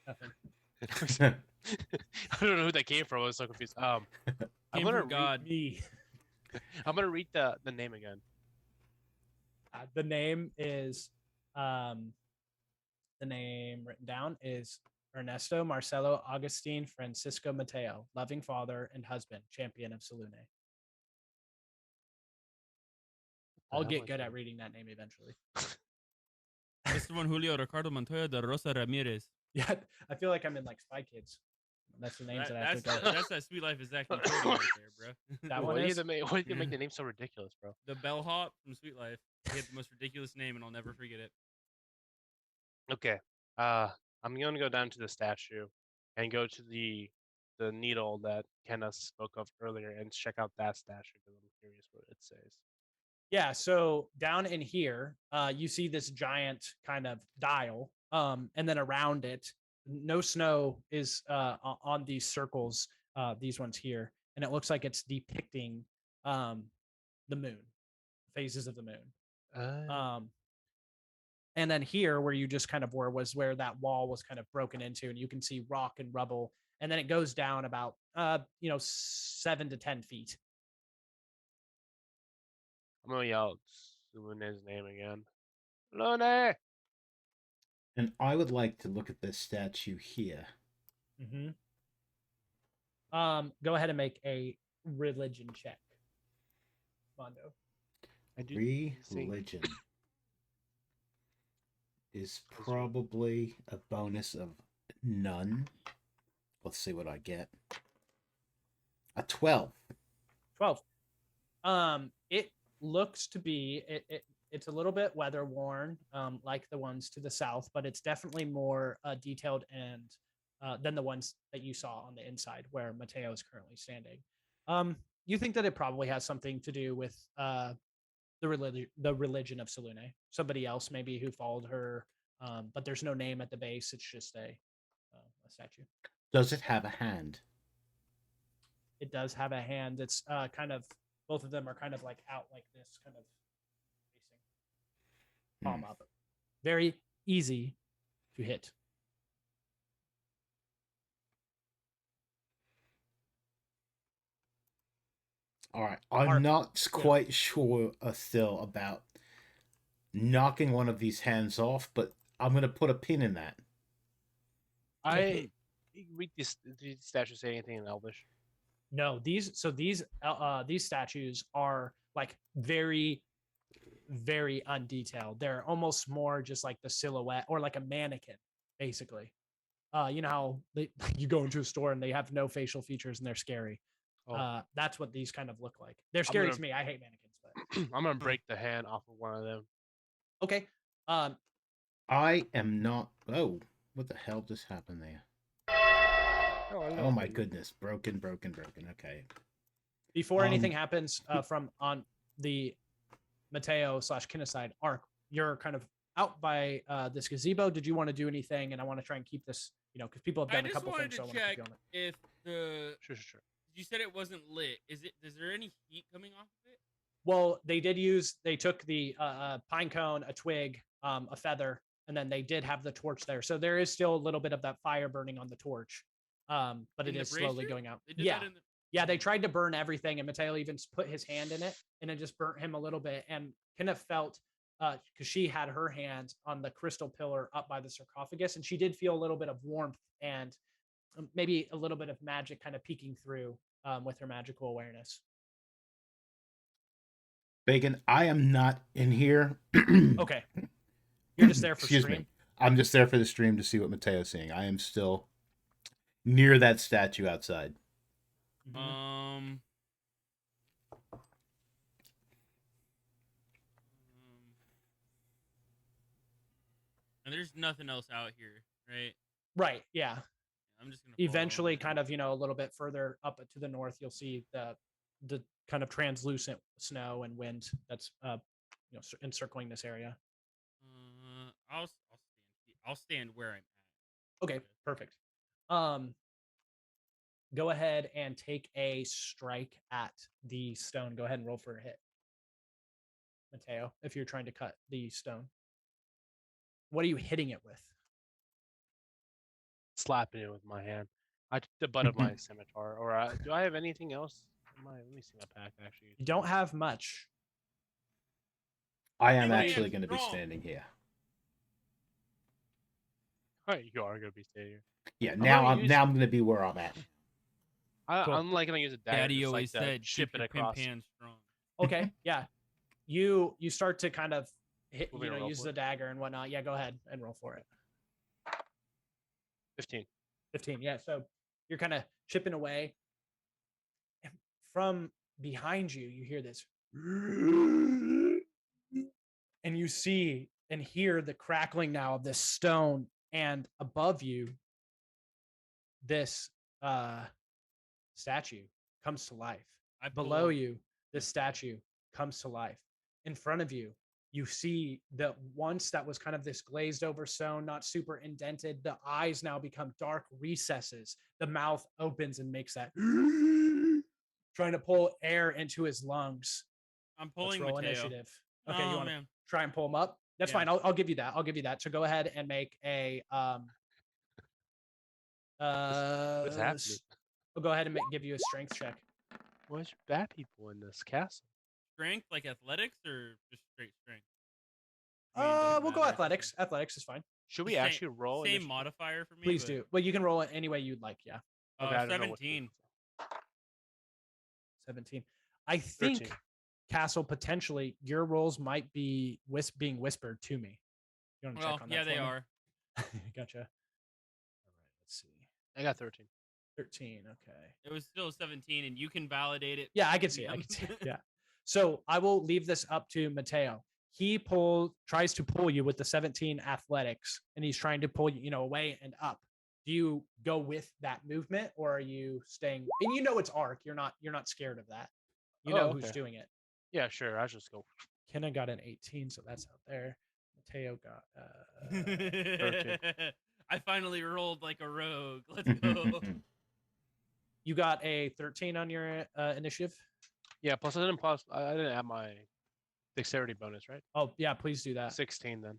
Nothing. I don't know who that came from. I was so confused. I'm Came gonna from God. Me. I'm gonna read the name again. The name is the name written down is Ernesto Marcelo Agustin Francisco Mateo, loving father and husband, champion of Salune. I'll hell get am I good at saying? reading that name eventually. Esteban Julio Ricardo Montoya de Rosa Ramirez. Yeah, I feel like I'm in like Spy Kids. That's the names that I have That's to go. that's that Sweet Life of Zach and Cody right there, bro. That Why one do you is? why do you make the name so ridiculous, bro? The bellhop from Sweet Life. He had the most ridiculous name, and I'll never forget it. Okay. I'm gonna go down to the statue and go to the needle that Kenna spoke of earlier and check out that statue because I'm curious what it says. Yeah, so down in here, you see this giant kind of dial, and then around it, no snow is on these circles, these ones here, and it looks like it's depicting the moon, phases of the moon. And then here, where you just kind of were, was where that wall was kind of broken into, and you can see rock and rubble, and then it goes down about 7 to 10 feet. I'm gonna yell Lune's name again. Lune! And I would like to look at this statue here. Mm-hmm. Go ahead and make a religion check, Mondo. I do Religion is probably a bonus of none. Let's see what I get. A 12. 12. It looks to be it's a little bit weather worn, like the ones to the south, but it's definitely more detailed and than the ones that you saw on the inside where Mateo is currently standing. You think that it probably has something to do with the religion of Selune. Somebody else maybe who followed her, but there's no name at the base. It's just a statue. Does it have a hand? It does have a hand. It's kind of, both of them are kind of like out like this, kind of facing palm up. Very easy to hit. All right. I'm not quite sure still about knocking one of these hands off, but I'm going to put a pin in that. I read these. Did these statues say anything in Elvish? No, these statues are like very, very undetailed. They're almost more just like the silhouette or like a mannequin, basically. You know how you go into a store and they have no facial features and they're scary. That's what these kind of look like. They're scary to me. I hate mannequins, but I'm gonna break the hand off of one of them. Okay. I am not. Oh, what the hell just happened there? Oh my goodness! Broken. Okay. Before anything happens, from on the Mateo / Kinna side, Ark, you're kind of out by this gazebo. Did you want to do anything? And I want to try and keep this, because people have done a couple things. I just wanted to check if the. Sure. You said it wasn't lit. Is there any heat coming off of it? Well, they took the pine cone, a twig, a feather, and then they did have the torch there. So there is still a little bit of that fire burning on the torch. But it is slowly going out. Yeah, they tried to burn everything, and Mateo even put his hand in it, and it just burnt him a little bit. And Kinna felt, because she had her hand on the crystal pillar up by the sarcophagus, and she did feel a little bit of warmth and maybe a little bit of magic kind of peeking through with her magical awareness. Bacon, I am not in here. Okay. You're just there for Excuse stream? me. I'm just there for the stream to see what Mateo's seeing. I am still near that statue outside. And there's nothing else out here, right? Right, yeah. I'm just gonna eventually kind of, a little bit further up to the north, you'll see the kind of translucent snow and wind that's encircling this area. I'll stand where I'm at. Okay, perfect. Go ahead and take a strike at the stone. Go ahead and roll for a hit, Mateo, if you're trying to cut the stone. What are you hitting it with? Slapping it with my hand. The butt of my scimitar. Or do I have anything else? Let me see my pack, actually. You don't have much. I am actually going to be standing here. All right, you are going to be standing here. Yeah, now I'm going to be where I'm at. Cool. I'm like going to use a dagger. Daddy always said, "Ship it across." Strong. Okay, yeah. You start to kind of hit, use the dagger and whatnot. Yeah, go ahead and roll for it. 15, yeah. So you're kind of chipping away. And from behind you, you hear this. And you see and hear the crackling now of this stone. And above you, this statue comes to life. Below you, this statue comes to life. In front of you, you see that once that was kind of this glazed over stone, not super indented, the eyes now become dark recesses. The mouth opens and makes that trying to pull air into his lungs. I'm Let's pulling roll Mateo. initiative. Okay, Oh you want to man. try and pull him up? That's Yeah. fine. I'll give you that. I'll give you that. So go ahead and make a What's happening? I'll go ahead and give you a strength check. What's bad people in this castle? Strength, like athletics, or just straight strength? I mean, does it We'll go matter? athletics. Athletics is fine. Should The we actually roll? Same initiative? modifier for me. Please but, do. Well, you can roll it any way you'd like. Yeah. Okay, I don't know what 17. 17. I think 13. Castle, potentially your rolls might be being whispered to me. You want to Well, check on that? yeah, they for me? are. Gotcha. All right, let's see. I got 13. 13. Okay. It was still 17, and you can validate it. Yeah, I can see it. I can see it. Yeah. So I will leave this up to Mateo. He tries to pull you with the 17 athletics, and he's trying to pull you, away and up. Do you go with that movement, or are you staying? And it's Arc. You're not scared of that. You know who's Okay. doing it. Yeah, sure. I'll just go. Kinna got an 18, so that's out there. Mateo got 13. I finally rolled like a rogue. Let's go. you got a 13 on your initiative. Yeah, plus I didn't add my dexterity bonus, right? Oh yeah, please do that. 16 then.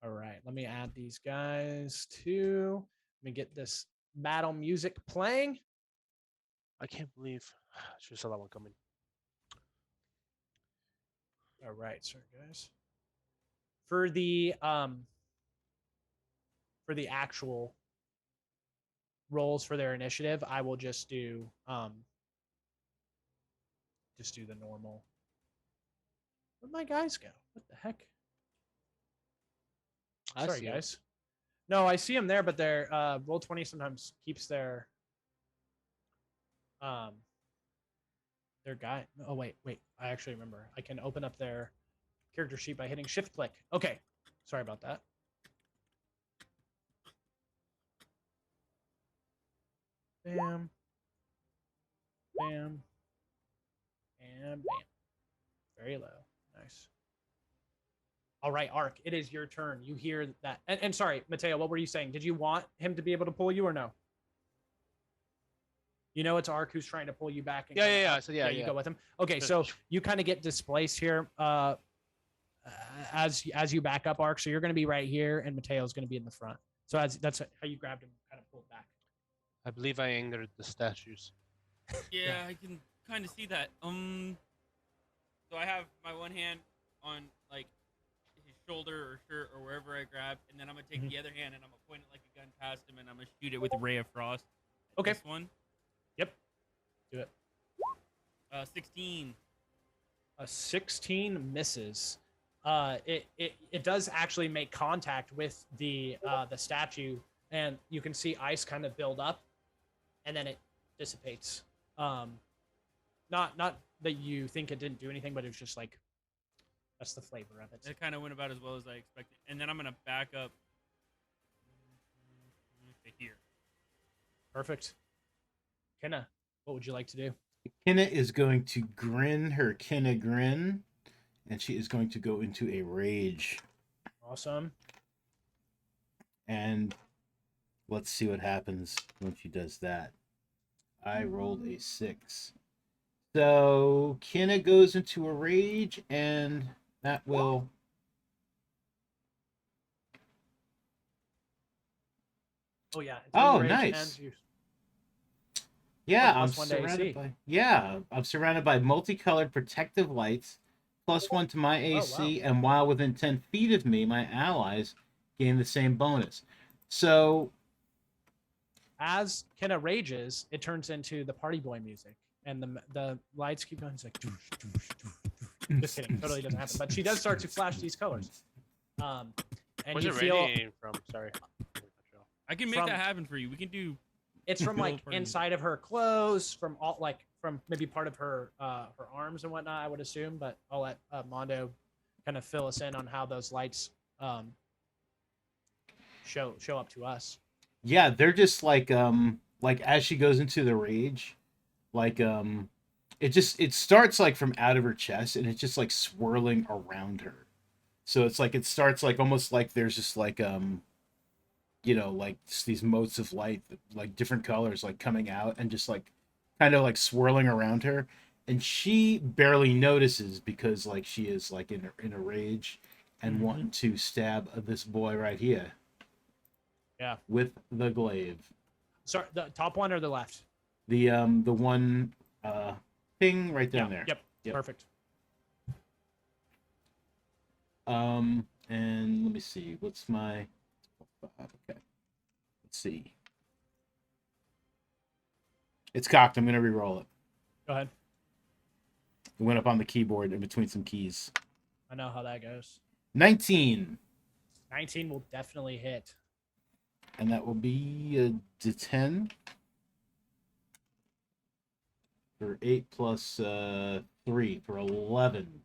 All right, let me add these guys too. Let me get this battle music playing. I can't believe I should have saw that one coming. All right, sorry guys. For the actual rolls for their initiative, I will just do the normal. Where'd my guys go? What the heck? I Sorry see 'em. guys. No, I see them there, but their Roll20 sometimes keeps their guy. Oh wait. I actually remember. I can open up their character sheet by hitting shift click. Okay. Sorry about that. Bam. Bam. And bam. Very low. Nice. All right, Ark, it is your turn. You hear that. And sorry, Mateo, what were you saying? Did you want him to be able to pull you or no? It's Ark who's trying to pull you back. And Yeah. So you go with him. Okay, so you kind of get displaced here as you back up, Ark. So you're going to be right here, and Mateo's going to be in the front. So that's how you grabbed him, kind of pulled back. I believe I angered the statues. Yeah, I can kind of see that. So I have my one hand on like his shoulder or shirt or wherever I grab, and then I'm gonna take the other hand and I'm gonna point it like a gun past him, and I'm gonna shoot it with a ray of frost. Okay. This one. Yep. Do it. 16. A 16 misses. It does actually make contact with the statue, and you can see ice kind of build up, and then it dissipates. Not that you think it didn't do anything, but it's just like that's the flavor of it. It kind of went about as well as I expected, and then I'm gonna back up to here. Perfect. Kinna, what would you like to do? Kinna is going to grin her Kinna grin, and she is going to go into a rage. Awesome. And let's see what happens when she does that. I rolled a 6. So Kinna goes into a rage, and that will... Oh yeah. Oh, nice. Yeah, I'm surrounded by multicolored protective lights, +1 to my AC, and while within 10 feet of me, my allies gain the same bonus. So, as Kinna rages, it turns into the party boy music, and the lights keep going. It's like, doosh, doosh, doosh, doosh. Just kidding, totally doesn't happen. But she does start to flash these colors. And Where's you it feel radiating from? Sorry. I can make that happen for you. We can do. it's from like inside of her clothes, from maybe part of her her arms and whatnot, I would assume. But I'll let Mondo kind of fill us in on how those lights show up to us. Yeah, they're just like as she goes into the rage, it starts like from out of her chest, and it's just like swirling around her. So it's like it starts like almost like there's just like you know, like just these motes of light, like different colors, like coming out and just like kind of like swirling around her, and she barely notices because like she is like in a rage and wanting to stab this boy right here Yeah. with the glaive. Sorry, the top one or the left? The one thing right down there. Yep. Yep. Perfect. And let me see. What's my okay. Let's see. It's cocked. I'm gonna re-roll it. Go ahead. It went up on the keyboard in between some keys. I know how that goes. 19. 19 will definitely hit. And that will be a D10 for 8 plus 3 for 11.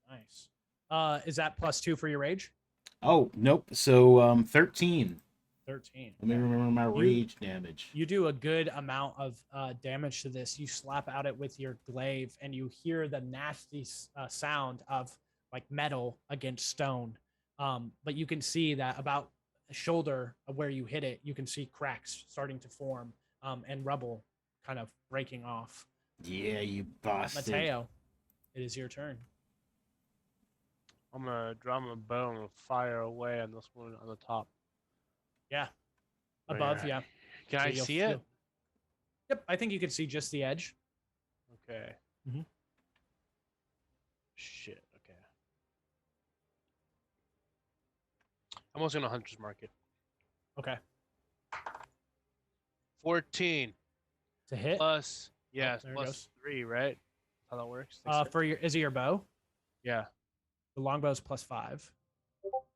Nice. Is that +2 for your rage? Oh, nope. So 13. 13. Let me remember my rage damage. You do a good amount of damage to this. You slap out it with your glaive, and you hear the nasty sound of like metal against stone. But you can see that about the shoulder of where you hit it, you can see cracks starting to form, and rubble kind of breaking off. Yeah, you bastard. Mateo, it is your turn. I'm gonna drum a bow and fire away on this one on the top. Yeah. Right Above, here. yeah. Can I see it? Yep, I think you can see just the edge. Okay. Mhm. Shit. Okay. I'm also gonna hunter's mark it. Okay. 14 To hit. plus there it goes. 3, right? That's how that works. For your is it your bow? Yeah. The longbow is +5.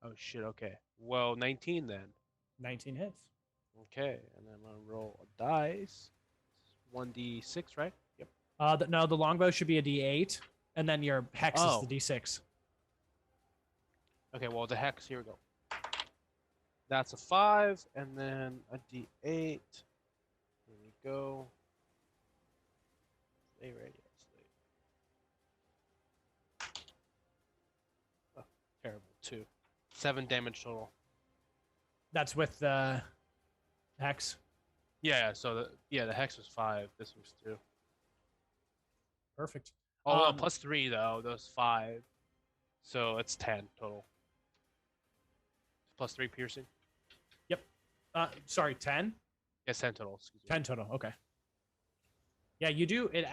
Oh shit. Okay. Well, 19 then. 19 hits. Okay, and then I'm gonna roll a dice. 1d6, right? Yep. No, the longbow should be a D8, and then your hex Oh. is the D6. Okay, well the hex, here we go. That's a 5, and then a d8. Here we go. Stay ready. Oh, terrible. 2. 7 damage total. That's with the hex. Yeah, so the hex was 5. This was 2. Perfect. Oh, well, plus 3 though. That was 5. So it's 10 total. Plus 3 piercing. Yep. Sorry, 10? Yes, 10 total. Excuse me. 10 total. Okay. Yeah, you do it.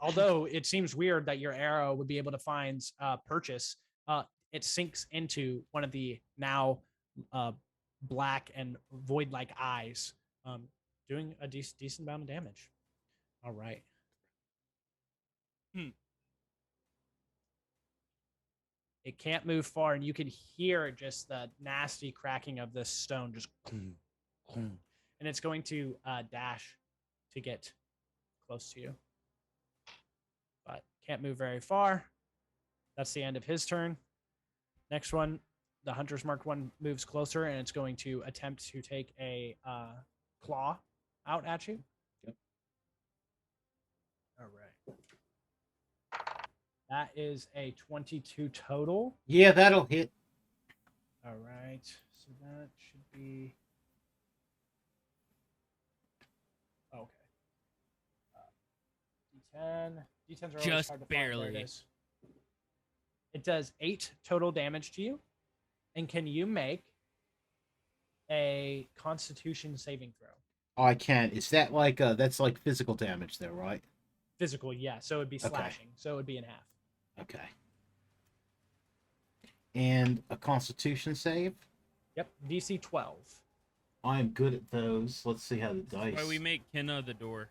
Although it seems weird that your arrow would be able to find purchase, it sinks into one of the now black and void-like eyes, doing a decent amount of damage. All right. It can't move far, and you can hear just the nasty cracking of this stone, just, and it's going to dash to get close to you, but can't move very far. That's the end of his turn. Next one, the Hunter's Mark one moves closer, and it's going to attempt to take a claw out at you. Yep. All right. That is a 22 total. Yeah, that'll hit. All right. So that should be okay. D10. D10s are always Just hard to find. There barely. it is. It does 8 total damage to you. And can you make a Constitution saving throw? Oh, I can't. Is that like that's like physical damage though, right? Physical, yeah. So it would be Okay. slashing. So it would be in half. Okay. And a Constitution save. Yep. DC 12. I'm good at those. Let's see how the dice. Why we make Kinna the door?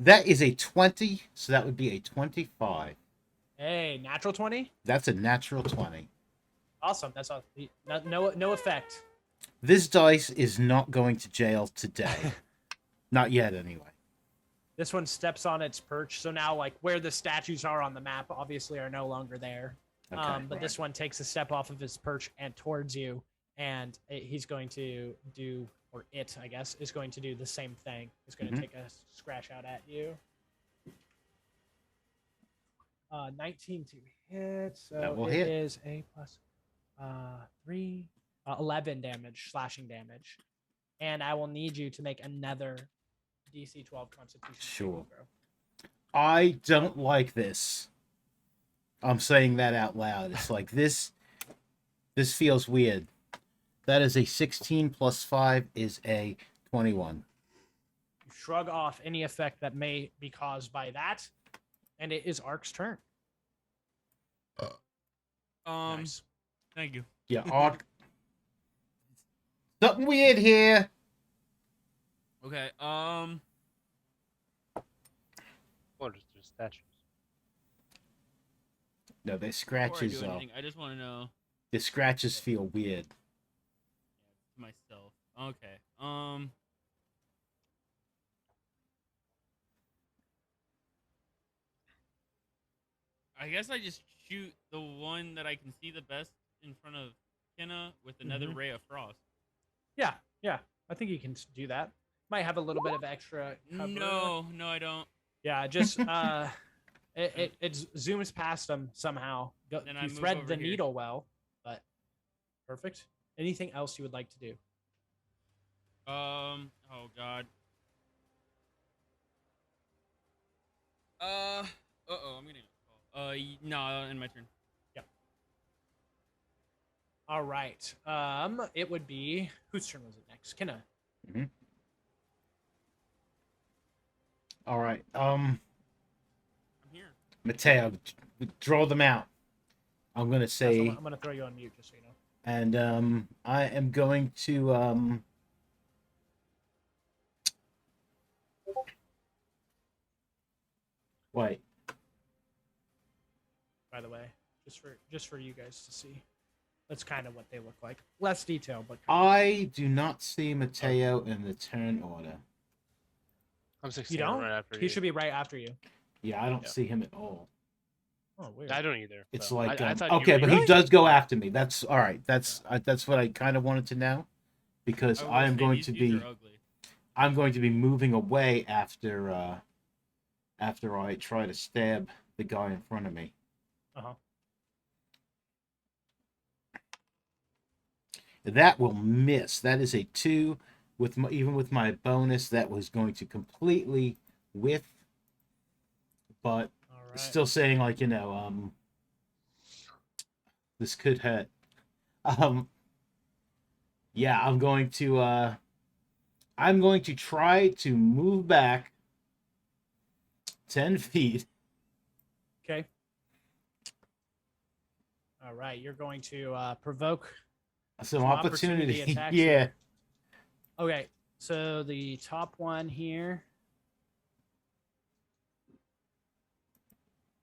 That is a 20, so that would be a 25. Hey, natural 20. That's a natural 20. Awesome. That's all. No effect. This dice is not going to jail today. Not yet, anyway. This one steps on its perch. So now, like, where the statues are on the map, obviously, are no longer there. Okay. But this one takes a step off of his perch and towards you, and he's going to do, or it, I guess, is going to do the same thing. It's going to take a scratch out at you. 19 to hit. So That will it hit. is a plus 3. 11 damage, slashing damage. And I will need you to make another DC 12 Constitution saving Sure. throw. I don't like this. I'm saying that out loud. It's like this feels weird. That is a 16 plus 5 is a 21. You shrug off any effect that may be caused by that, and it is Ark's turn. Nice. Thank you. Yeah, Ark. Something weird here. Okay. Or just their statues. No, their Before I scratches do are. anything, I just want to know The scratches feel weird. to myself. Okay. I guess I just shoot the one that I can see the best in front of Kinna with another ray of frost. Yeah. I think you can do that. Might have a little bit of extra cover. No, I don't. Yeah, just it zooms past them somehow. Then I You move thread over the here. needle well, but perfect. Anything else you would like to do? Oh god. I'm getting a call. No, in my turn. All right. It would be whose turn was it next? Kinna. All right. I'm here. Mateo, draw them out. I'm gonna So say, I'm gonna throw you on mute just so you know. and I am going to wait. By the way, just for you guys to see. That's kind of what they look like. Less detail, but I do not see Mateo in the turn order. I'm 16 you don't. right after He you. should be right after you. Yeah, I don't Yeah. see him at all. Oh, weird. I don't either. It's so like I thought you okay, were but he really? does go after me. That's all right. That's what I kind of wanted to know, because will I am say going these to dudes be are ugly. I'm going to be moving away after I try to stab the guy in front of me. Uh-huh. That will miss. That is a 2 with even with my bonus. That was going to completely whiff, but All right. still saying like this could hurt. Yeah, I'm going to try to move back 10 feet. Okay. All right. You're going to provoke Some opportunity opportunity. attacks Yeah. here. Okay. So the top one here.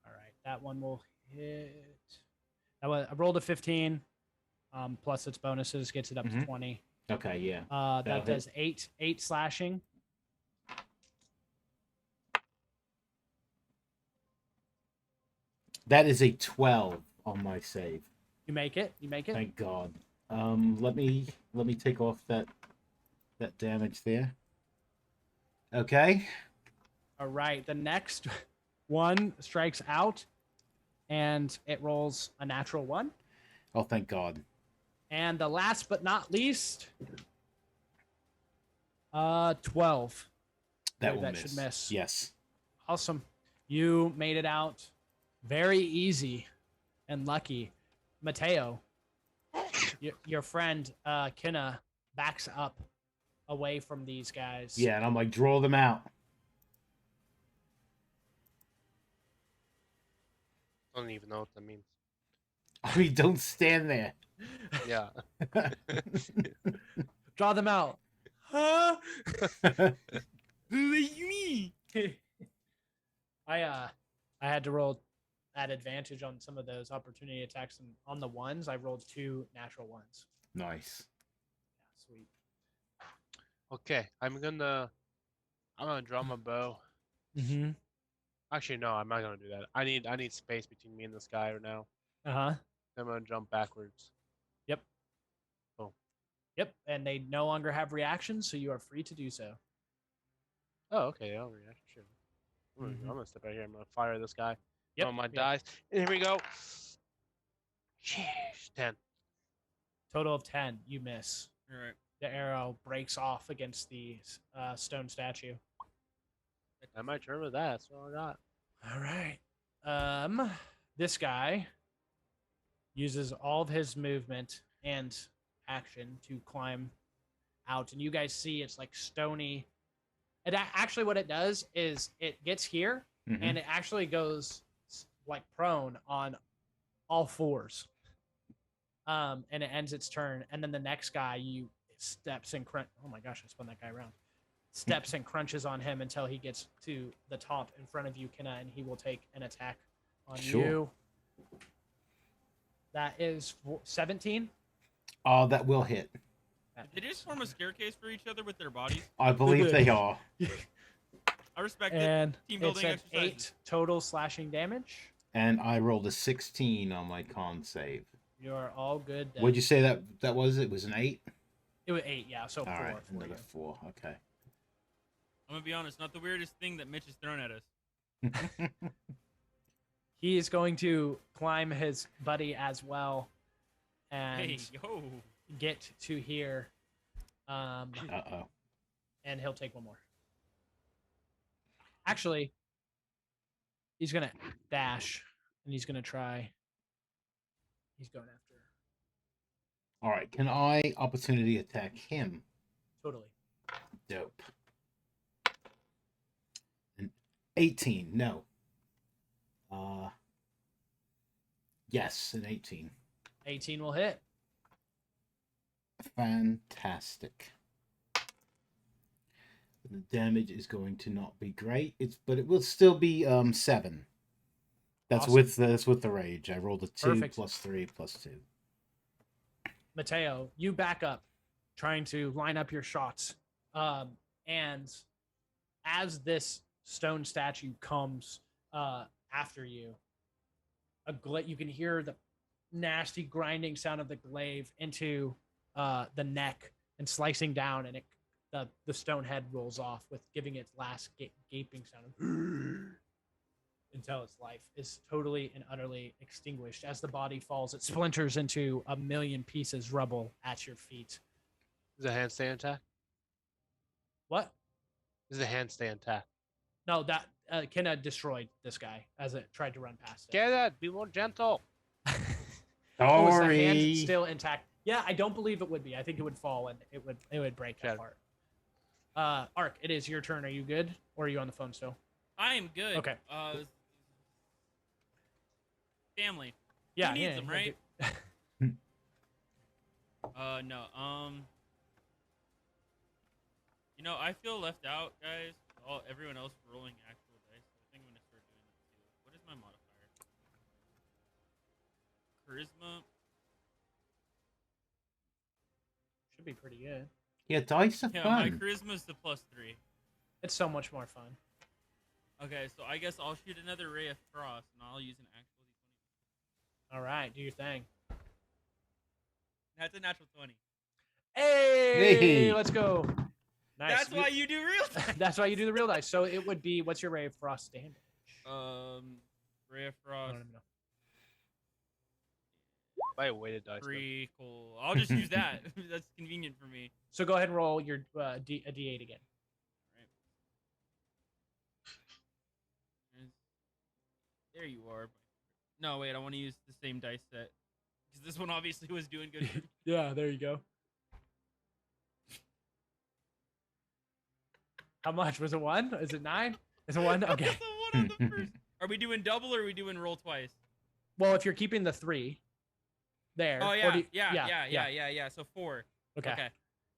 All right. That one will hit. I rolled a 15. Plus its bonuses gets it up to 20. Okay, yeah. That That'll does 8 slashing. That is a 12 on my save. You make it. Thank God. Let me take off that damage there. Okay. All right. The next one strikes out, and it rolls a natural 1. Oh, thank God. And the last but not least, 12. That Ooh, will that miss. should miss. Yes. Awesome. You made it out very easy and lucky. Mateo, your friend Kinna backs up away from these guys. Yeah, and I'm like, draw them out. I don't even know what that means. I mean, don't stand there. Yeah. Draw them out. Huh? Who are you? I had to roll at advantage on some of those opportunity attacks, and on the ones I rolled 2 natural ones. Nice. Yeah, sweet. Okay, I'm gonna draw my bow. Mm-hmm. Actually, no, I'm not gonna do that. I need space between me and this guy right now. Uh-huh. I'm gonna jump backwards. Yep. Oh. Yep, and they no longer have reactions, so you are free to do so. Oh, okay. I'll react. Sure. I'm gonna step out here. I'm gonna fire this guy. Yep. On my dice. And here we go. Sheesh, 10. Total of 10. You miss. All right. The arrow breaks off against the stone statue. I might turn with that. That's all I got. All right. This guy uses all of his movement and action to climb out, and you guys see it's like stony. Actually, what it does is it gets here, Mhm. and it actually goes like prone on all fours. And it ends its turn, and then the next guy steps and crunch. Oh my gosh, I spun that guy around. Steps and crunches on him until he gets to the top in front of you, Kinna, and he will take an attack on Sure. you. That is 17. Oh, that will hit. Did they just form a staircase for each other with their bodies? I believe they are. I respect And Team it's building at exercises. 8 total slashing damage. And I rolled a 16 on my con save. You are all good. Then. Would you say that was? It was an 8? It was 8, yeah. So All 4 right, for another you. 4. Okay. I'm gonna be honest, not the weirdest thing that Mitch has thrown at us. He is going to climb his buddy as well, and Hey, yo. get to here. Uh-oh. And he'll take one more. Actually, he's gonna dash, and he's gonna try. He's going after. All right. Can I opportunity attack him? Totally. Dope. An 18. No. Yes, an 18. 18 will hit. Fantastic. The damage is going to not be great. But it will still be 7. That's Awesome. with the rage. I rolled a 2 Perfect. plus 3 plus 2. Mateo, you back up, trying to line up your shots. And as this stone statue comes after you, you can hear the nasty grinding sound of the glaive into the neck and slicing down, and the stone head rolls off, with giving its last gaping sound until its life is totally and utterly extinguished. As the body falls, it splinters into a million pieces, rubble at your feet. Is a handstand attack? What? Is a handstand attack? No, that Kinna destroyed this guy as it tried to run past it. Get that! Be more gentle. Oh, is the hand Sorry. still intact? Yeah, I don't believe it would be. I think it would fall and it would break Sure. apart. Ark, it is your turn. Are you good, or are you on the phone still? I am good. Okay. Family. Yeah, needs yeah, them, yeah, right? dude. No. You know, I feel left out, guys. Everyone else rolling actual dice. So I think I'm gonna start doing that too. What is my modifier? Charisma. Should be pretty good. Yeah, dice are Yeah, my fun. charisma is the +3. It's so much more fun. Okay, so I guess I'll shoot another ray of frost, and I'll use an actual D20. All right, do your thing. That's a natural 20. Hey, Hey. let's go. Nice. That's why you do real dice. That's why you do the real dice. So it would be, what's your ray of frost damage? Ray of I frost. don't even know. Buy a weighted dice. though. 3 cool. I'll just use that. That's convenient for me. So go ahead and roll your a D8 again. There you are. No, wait. I want to use the same dice set because this one obviously was doing good. For me. Yeah, there you go. How much was it? 1? Is it 9? Is it 1? Okay. That's a 1 on the first. Are we doing double or are we doing roll twice? Well, if you're keeping the 3 there. Oh or yeah, do you- yeah. So 4. Okay.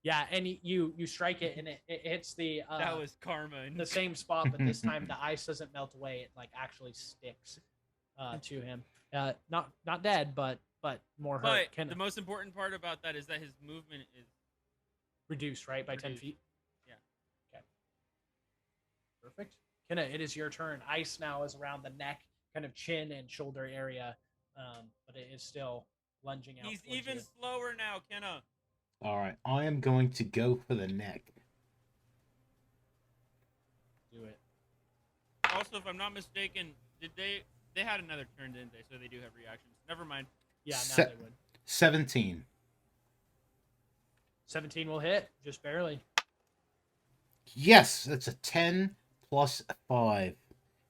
Yeah, and you strike it, and it hits the That was karma. the same spot, but this time the ice doesn't melt away. It like actually sticks to him. Not dead, but more hurt. But the most important part about that is that his movement is Reduced, right, by 10 Reduced. feet. Yeah. Okay. Perfect. Kinna, it is your turn. Ice now is around the neck, kind of chin and shoulder area, but it is still lunging out. He's towards even you. slower now, Kinna. All right. I am going to go for the neck. Do it. Also, if I'm not mistaken, did they had another turn, didn't they? So they do have reactions. Never mind. Yeah, now Se- they would. 17. 17 will hit, just barely. Yes, that's a 10 plus 5.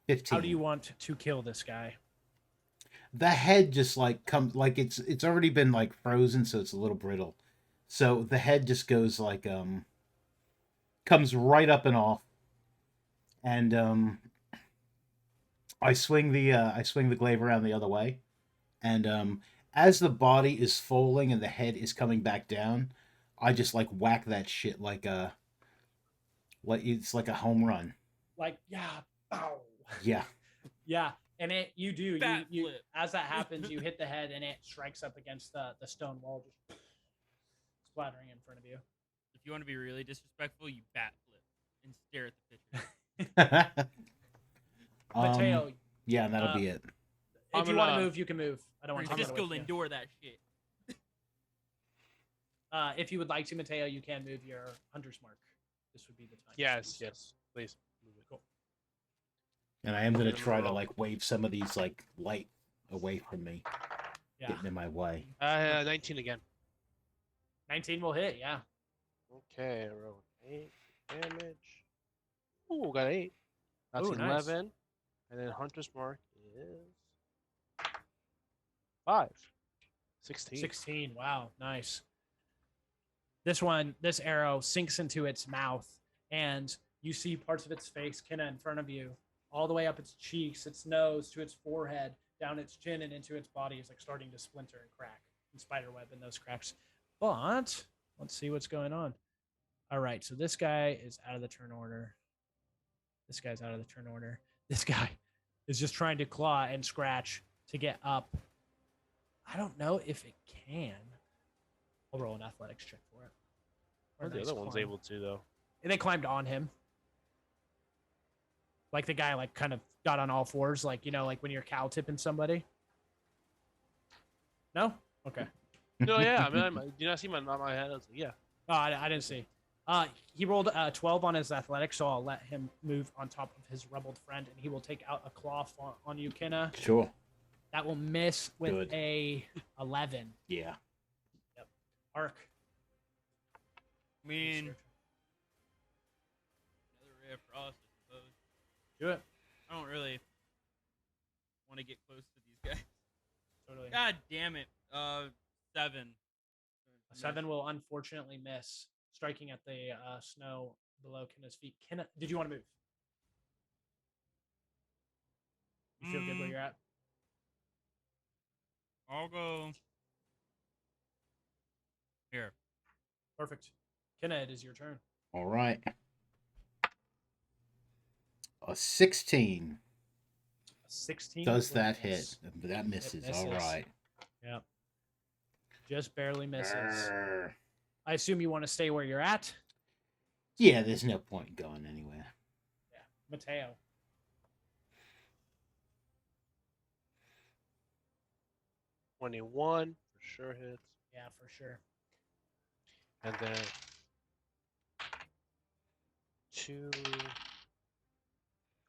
15. How do you want to kill this guy? The head just like comes like it's already been like frozen, so it's a little brittle. So the head just goes like comes right up and off. And I swing the glaive around the other way. And as the body is falling and the head is coming back down, I just like whack that shit like it's like a home run. Like, yeah, bow. Yeah. Yeah, and you do Bat you flip. as that happens, you hit the head and it strikes up against the stone wall, just splattering in front of you. If you want to be really disrespectful, you bat flip and stare at the picture. Mateo, Yeah, that'll be it. if you want to move, you can move. I don't want to Francisco with you. Lindor that shit. If you would like to, Mateo, you can move your hunter's mark. This would be the time. Yes, yes. Please. Move it. Cool. And I am gonna try to like wave some of these like light away from me, Yeah. getting in my way. 19 again. 19 will hit, yeah. Okay, roll 8 damage. Ooh, got 8. That's Ooh, nice. 11. And then Hunter's Mark is 5. 16. 16. Wow, nice. This arrow sinks into its mouth, and you see parts of its face, Kinna, in front of you, all the way up its cheeks, its nose, to its forehead, down its chin, and into its body is like starting to splinter and crack and spiderweb in those cracks. But let's see what's going on. All right, so this guy is out of the turn order. This guy's out of the turn order. This guy is just trying to claw and scratch to get up. I don't know if it can. I'll roll an athletics check for it. Or the other one's able to, though. And they climbed on him. Like the guy like kind of got on all fours, like, you know, like when you're cow tipping somebody. No? Okay. No, yeah. I mean, do you not see my head? I was like, yeah. Oh, I didn't see. He rolled a 12 on his athletics, so I'll let him move on top of his rebelled friend, and he will take out a claw on you, Kinna. Sure. That will miss with Good. a 11. Yeah. Arc. I mean, another ray of frost, I suppose. Do it. I don't really want to get close to these guys. Totally. God damn it. 7. A 7 will unfortunately miss, striking at the snow below Kinna's feet. Kinna, did you want to move? You feel good where you're at? I'll go here. Perfect. Kinna, it is your turn. All right. A 16. A 16 Does will that miss. hit? That misses. misses. All right. Yep. Just barely misses. Arr. I assume you want to stay where you're at. Yeah, there's no point going anywhere. Yeah. Mateo. $21 for sure hits. Yeah, for sure. And then 2.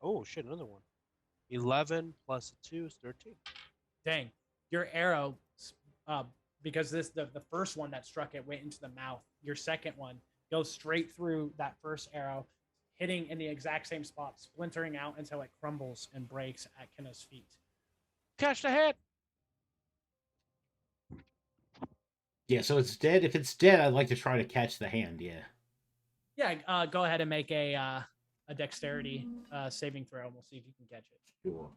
Oh, shit, another one. 11 plus 2 is 13. Dang. Your arrow, because the first one that struck it went into the mouth. Your second one goes straight through that first arrow, hitting in the exact same spot, splintering out until it crumbles and breaks at Kinna's feet. Catch the head! Yeah, so it's dead. If it's dead, I'd like to try to catch the hand. Yeah. Yeah, go ahead and make a dexterity saving throw, and we'll see if you can catch it. Sure.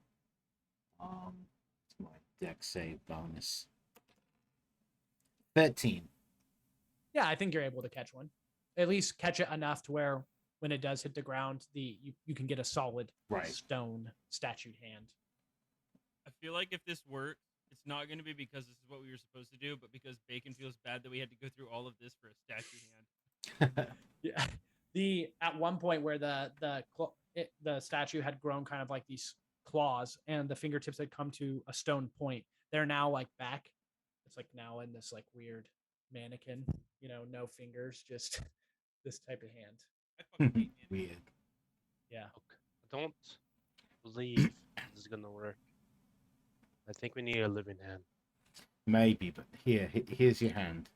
It's my dex save bonus. 13. Yeah, I think you're able to catch one. At least catch it enough to where when it does hit the ground, you can get a solid Right. stone statue hand. I feel like if this works, it's not going to be because this is what we were supposed to do, but because Bacon feels bad that we had to go through all of this for a statue hand. Yeah. At one point where the statue had grown kind of like these claws, and the fingertips had come to a stone point. They're now like back. It's like now in this like weird mannequin, you know, no fingers, just this type of hand. I fucking hate man. Weird. Yeah. I don't believe this is going to work. I think we need a living hand. Maybe, but here's your hand.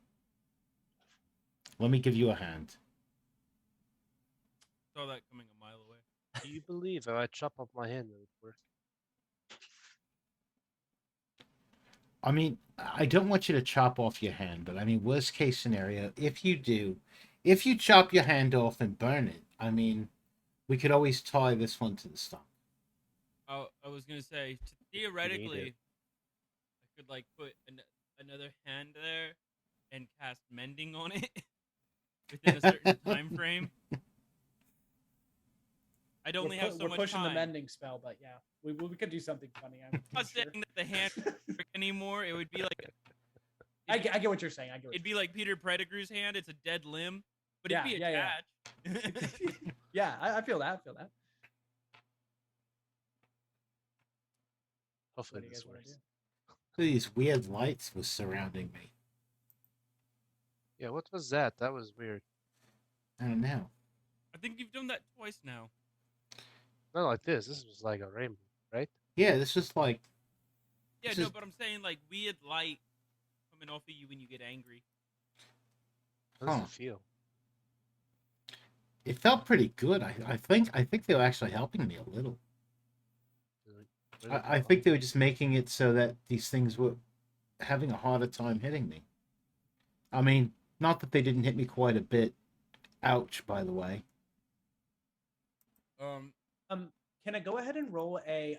Let me give you a hand. Saw that coming a mile away. Do you believe if I chop off my hand, it would work? I mean, I don't want you to chop off your hand, but I mean, worst case scenario, if you do, if you chop your hand off and burn it, I mean, we could always tie this one to the stump. Oh, I was gonna say theoretically, I could like put another hand there and cast mending on it within a certain time frame. I'd only have so we're much pushing time. the mending spell, but yeah, we could do something funny. I'm not sure. saying that the hand wouldn't work anymore. It would be like I get what you're saying. I get. it'd be like Peter Pettigrew's hand. It's a dead limb, but Yeah, it'd be yeah. attached. Yeah, I feel that. I feel that. Hopefully What do you this guys wanna works. do? These weird lights were surrounding me. Yeah, what was that? That was weird. I don't know. I think you've done that twice now. Not like this. This was like a rainbow, right? Yeah, this is like. Yeah, This no, is- but I'm saying like weird light coming off of you when you get angry. How does Huh. it feel? It felt pretty good. I think they were actually helping me a little. Where'd it I go? think they were just making it so that these things were having a harder time hitting me. I mean, not that they didn't hit me quite a bit. Ouch, by the way. Can I go ahead and roll a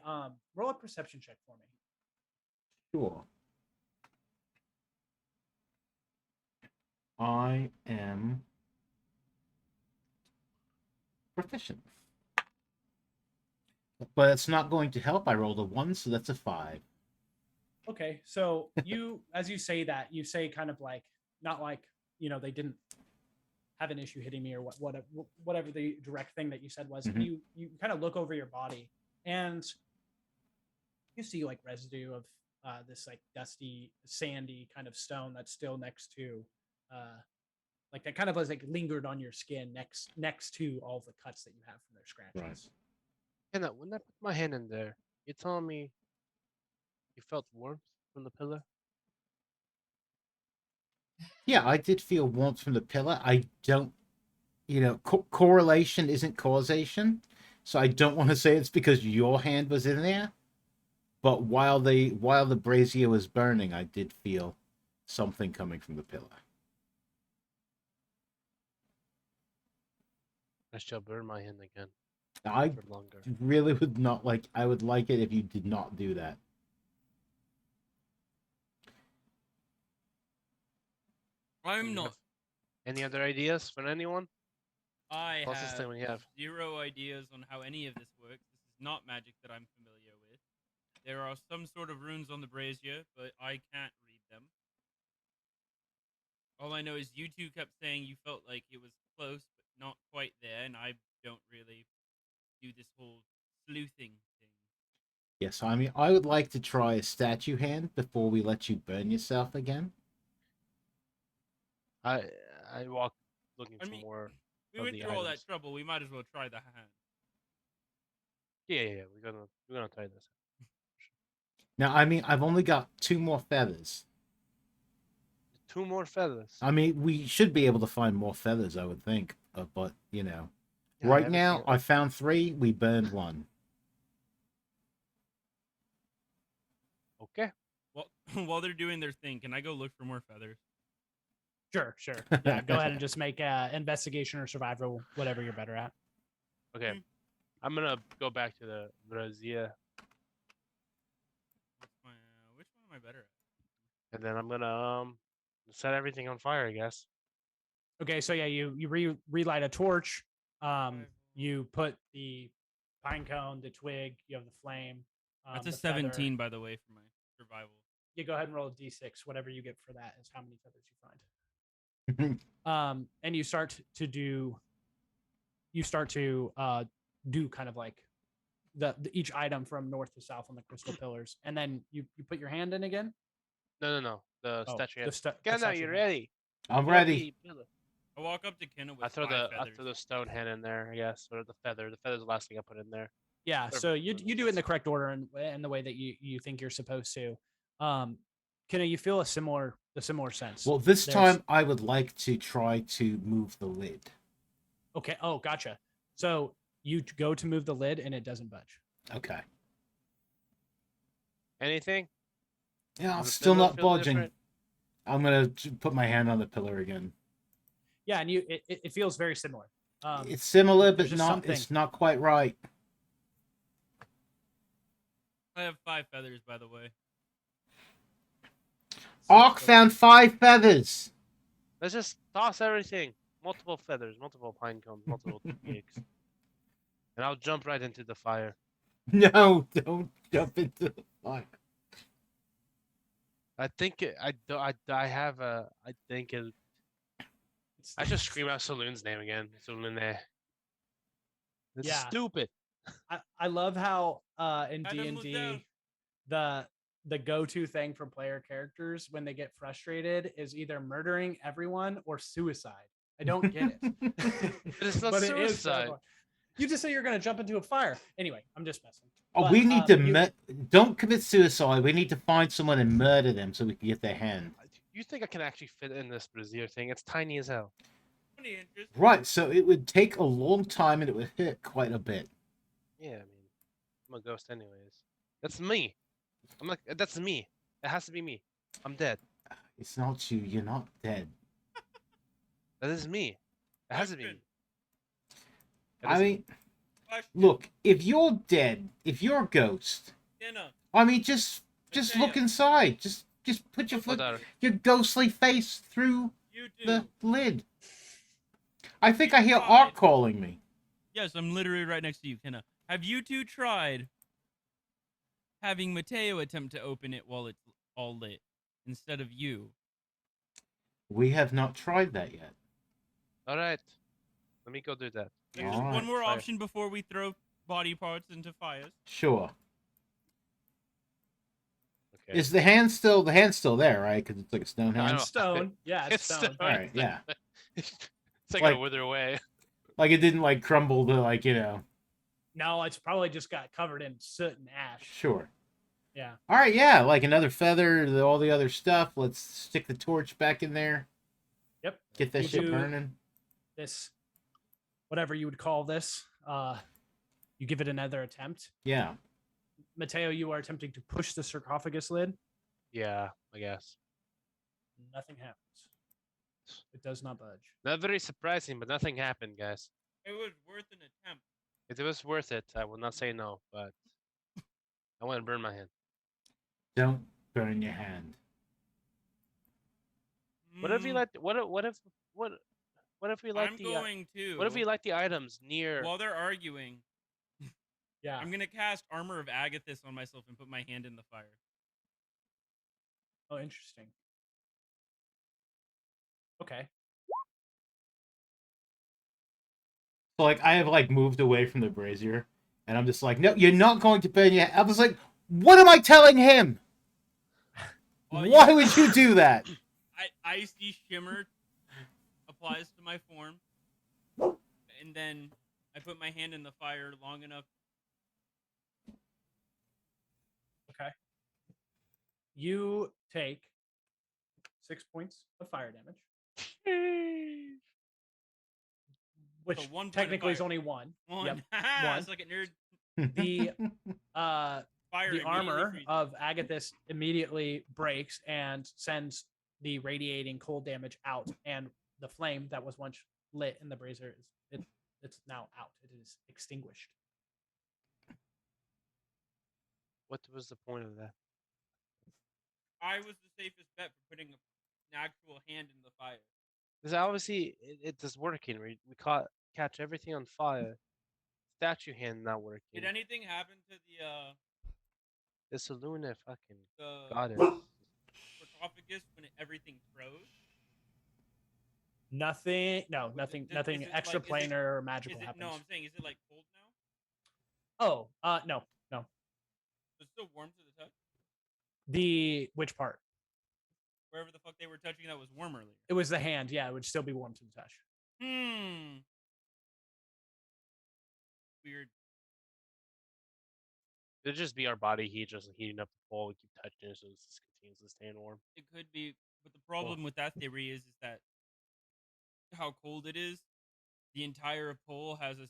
perception check for me? Sure. I am proficient. But it's not going to help. I rolled a 1, so that's a 5. Okay, so you, as you say that, you say kind of like, not like, they didn't have an issue hitting me or whatever the direct thing that you said was. Mhm. You kind of look over your body and you see like residue of this like dusty, sandy kind of stone that's still next to, like that kind of was like lingered on your skin next to all the cuts that you have from their scratches. Right. Kinna, when I put my hand in there, you telling me you felt warmth from the pillar? Yeah, I did feel warmth from the pillar. I don't, correlation isn't causation. So I don't want to say it's because your hand was in there. But while the brazier was burning, I did feel something coming from the pillar. I shall burn my hand again I for longer. really would not like. I would like it if you did not do that. I'm You not. have any other ideas from anyone? I Closest have thing we have. 0 ideas on how any of this works. This is not magic that I'm familiar with. There are some sort of runes on the brazier, but I can't read them. All I know is you two kept saying you felt like it was close, but not quite there, and I don't really do this whole sleuthing thing. Yes, I mean, I would like to try a statue hand before we let you burn yourself again. I walk looking I for mean, more. We of went the through all that items. trouble. We might as well try the hand. Yeah, we're gonna try this. Now, I mean, I've only got 2 more feathers. 2 more feathers. I mean, we should be able to find more feathers, I would think. But, Yeah, right now, everything- I found 3. We burned 1. Okay. Well, while they're doing their thing, can I go look for more feathers? Sure. Yeah, go ahead and just make investigation or survival, whatever you're better at. Okay. I'm gonna go back to the brazier, Which one am I better at? and then I'm gonna set everything on fire. I guess. Okay, so yeah, you relight a torch. You put the pine cone, the twig, you have the flame. That's a the feather. 17, by the way, for my survival. Yeah, go ahead and roll a d6. Whatever you get for that is how many feathers you find. And you start to do kind of like the each item from north to south on the crystal pillars, and then you put your hand in again. No. The Oh, statue. the sta- the Kinna, statue you hand. ready? I'm ready. I walk up to Kinna with I throw 5 the feathers. stone hand in there. I guess, or the feather. The feather's the last thing I put in there. Yeah, Whatever so you one do it in is. the correct order and the way that you think you're supposed to. Kenna, you feel a similar the similar sense. Well, this There's- time I would like to try to move the lid. Okay. Oh, gotcha. So you go to move the lid and it doesn't budge. Okay. Anything? Yeah, Does the still pillow not feel budging. different? I'm gonna put my hand on the pillar again. Yeah, and it feels very similar. It's similar, but there's just not. something. It's not quite right. I have 5 feathers, by the way. Ark found 5 feathers. Let's just toss everything. Multiple feathers, multiple pine cones, multiple twigs. And I'll jump right into the fire. No, don't jump into the fire. I think I have a. I think it. I should scream out Saloon's name again. Saloon. This is Yeah. stupid. I love how in Kind of moved down. D&D the go-to thing for player characters when they get frustrated is either murdering everyone or suicide. I don't get it. But it's not But it is suicide. so- you just say you're going to jump into a fire. Anyway, I'm just messing. Oh, But, we need to you- don't commit suicide. We need to find someone and murder them so we can get their hand. You think I can actually fit in this brazier thing? It's tiny as hell. 20 inches. Right, so it would take a long time and it would hurt quite a bit. Yeah, I mean, I'm a ghost anyways. That's me. I'm like, that's me. It has to be me. I'm dead. It's not you. You're not dead. That is me. It has to be me. Question. That I is- mean, Question. look, if you're dead, if you're a ghost, Kinna, I mean, just Mateo. look inside. Just put your foot, Whatever. your ghostly face through you do. the lid. I think I hear tried. Ark calling me. Yes, I'm literally right next to you, Kinna. Have you two tried having Mateo attempt to open it while it's all lit instead of you? We have not tried that yet. All right. Let me go do that. There's Alright. one more Fire. option before we throw body parts into fires. Sure. Okay. Is the hand still there, right? Because it's like a stone I hand. know. Stone. Yeah, it's It's stone. stone. All right, yeah. It's like, Like- a wither away. Like it didn't like crumble to like No, it's probably just got covered in soot and ash. Sure. Yeah. All right, yeah, like another feather, all the other stuff. Let's stick the torch back in there. Yep. Get that You shit do- burning. This, whatever you would call this, you give it another attempt. Yeah. Mateo, you are attempting to push the sarcophagus lid. Yeah, I guess. Nothing happens. It does not budge. Not very surprising, but nothing happened, guys. It was worth an attempt. If it was worth it, I will not say no, but I want to burn my hand. Don't burn your hand. What if we Mm, let what if we like I'm the going to. what if we like the items near While they're arguing, Yeah. I'm gonna cast Armor of Agathis on myself and put my hand in the fire. Oh, interesting. Okay. So like I have like moved away from the brazier, and I'm just like, no, you're not going to burn your hand. I was like, what am I telling him? Oh, you- Why would you do that? Icy shimmer applies to my form, and then I put my hand in the fire long enough. You take 6 points of fire damage, which So 1 point of technically is fire. only one. One. Yep. Haha, one. it's like a nerd. The uh, Fire the immediately armor freezes. of Agathis immediately breaks and sends the radiating cold damage out, and the flame that was once lit in the brazier it's now out. It is extinguished. What was the point of that? I was the safest bet for putting an actual hand in the fire. Because obviously it is working. We catch everything on fire. Statue hand not working. Did anything happen to The saloon I fucking the got it. sarcophagus when everything froze? Nothing. No, nothing. Is Nothing it extra like- is it- planar or Is magical it, happens. no, I'm saying, is it like cold now? Oh, no. Is it still warm to the touch? The which part? Wherever the fuck they were touching that was warm earlier. It was the hand. Yeah, it would still be warm to the touch. Weird. It'd just be our body heat just heating up the pole. We keep touching it so it just continues to stay warm. It could be, But the problem with that theory is that how cold it is, the entire pole has a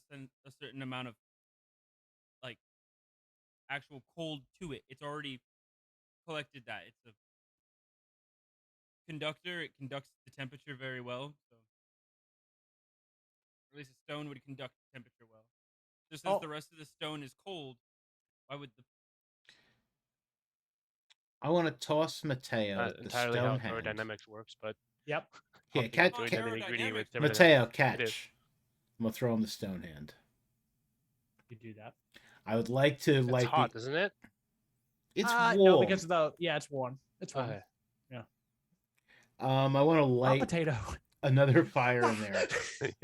certain amount of like actual cold to it. It's already collected that. It's a conductor. It conducts the temperature very well. So, or at least a stone would conduct the temperature well. Just as Oh. the rest of the stone is cold, why would the I want to toss Mateo Not the entirely how stone hand. thermodynamics works, but Yep. Yeah, I'll catch, doing Not the nitty-gritty with aerodynamics. thermodynamics. Mateo, It is. catch. I'm gonna throw him the stone hand. You do that. I would like to It's like hot, isn't it? It's warm. No, because of it's warm. It's warm. Okay. I want to Hot light potato. another fire in there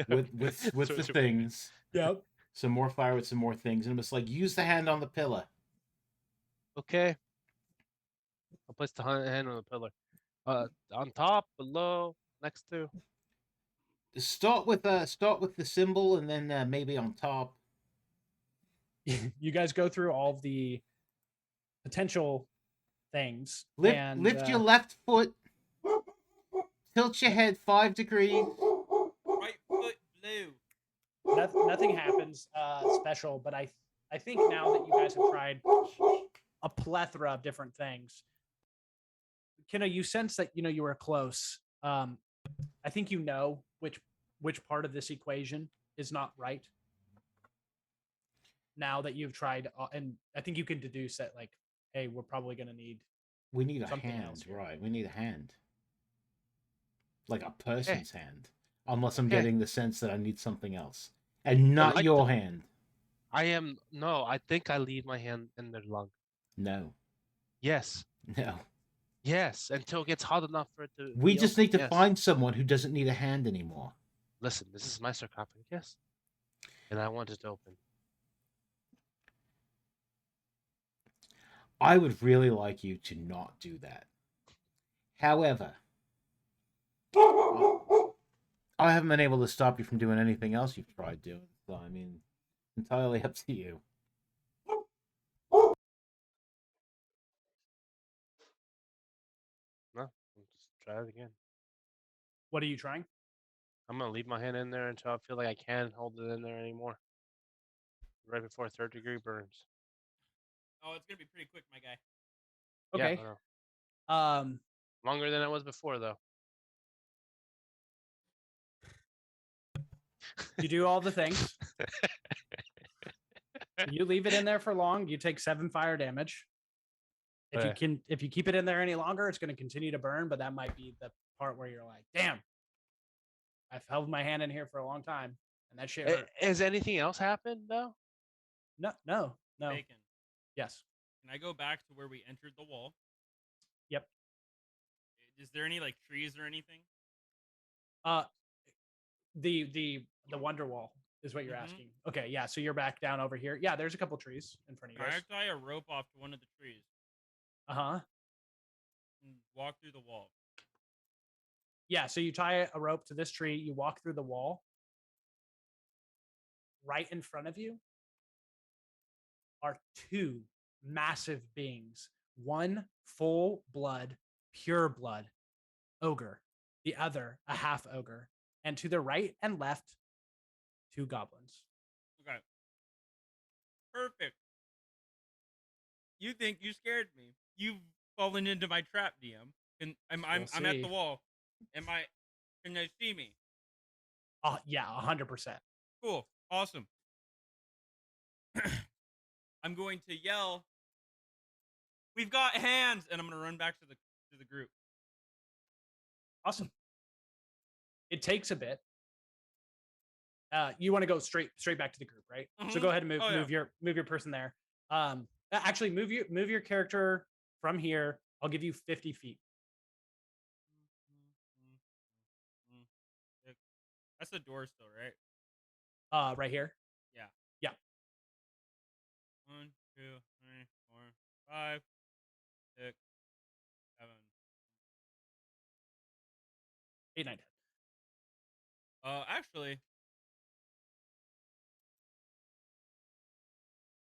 with So the it's- things. Yep. Some more fire with some more things, and I'm just like, use the hand on the pillar. Okay. I'll place the hand on the pillar. On top, below, next to. Start with the symbol, and then maybe on top. You guys go through all of the potential things. Lift your left foot. Tilt your head 5 degrees. right foot blue? Nothing happens special, but I think now that you guys have tried a plethora of different things, Kinna, you sense that you were close. I think you know which part of this equation is not right. Now that you've tried, and I think you can deduce that, like, hey, we're probably going to need. We need a something hand, else here. right? We need a hand, like a person's hand. Unless I'm Okay. getting the sense that I need something else, and not like your the- hand. I think I leave my hand in their lung. No, Yes. no. Yes. Until it gets hot enough for it to. We be just open, need to yes. find someone who doesn't need a hand anymore. Listen, this is my sarcophagus, and I want it to open. I would really like you to not do that. However, I haven't been able to stop you from doing anything else you've tried doing. So, I mean, entirely up to you. No, let's try it again. What are you trying? I'm gonna leave my hand in there until I feel like I can't hold it in there anymore. Right before 3rd-degree burns. Oh, it's gonna be pretty quick, my guy. Okay. Yeah, I know. Um, Longer than it was before, though. you do all the things. You leave it in there for long, you take 7 fire damage. If you keep it in there any longer, it's going to continue to burn, but that might be the part where you're like, damn, I've held my hand in here for a long time, and that shit hurt. Has anything else happened, though? No. Bacon. Yes. Can I go back to where we entered the wall? Yep. Is there any like trees or anything? The Wonder Wall is what you're Mhm. asking. Okay, yeah. So you're back down over here. Yeah, there's a couple trees in front of you Can I guys. tie a rope off to one of the trees Uh-huh. and walk through the wall? Yeah, so you tie a rope to this tree, you walk through the wall. Right in front of you are 2 massive beings. One full blood, pure blood ogre, the other a half ogre. And to the right and left, 2 goblins. Okay. Perfect. You think you scared me? You've fallen into my trap, DM. And I'm at see. the wall. Can they see me? Yeah, 100%. Cool. Awesome. I'm going to yell, "We've got hands!" And I'm gonna run back to the group. Awesome. It takes a bit. You want to go straight back to the group, right? So Mhm. go ahead and Oh, yeah. move your person there. Actually move your character from here. I'll give you 50 feet. That's the door still, right? Right here. Yeah. Yeah. 1, 2, 3, 4, 5, 6, 7. 8, 9, 10. Actually,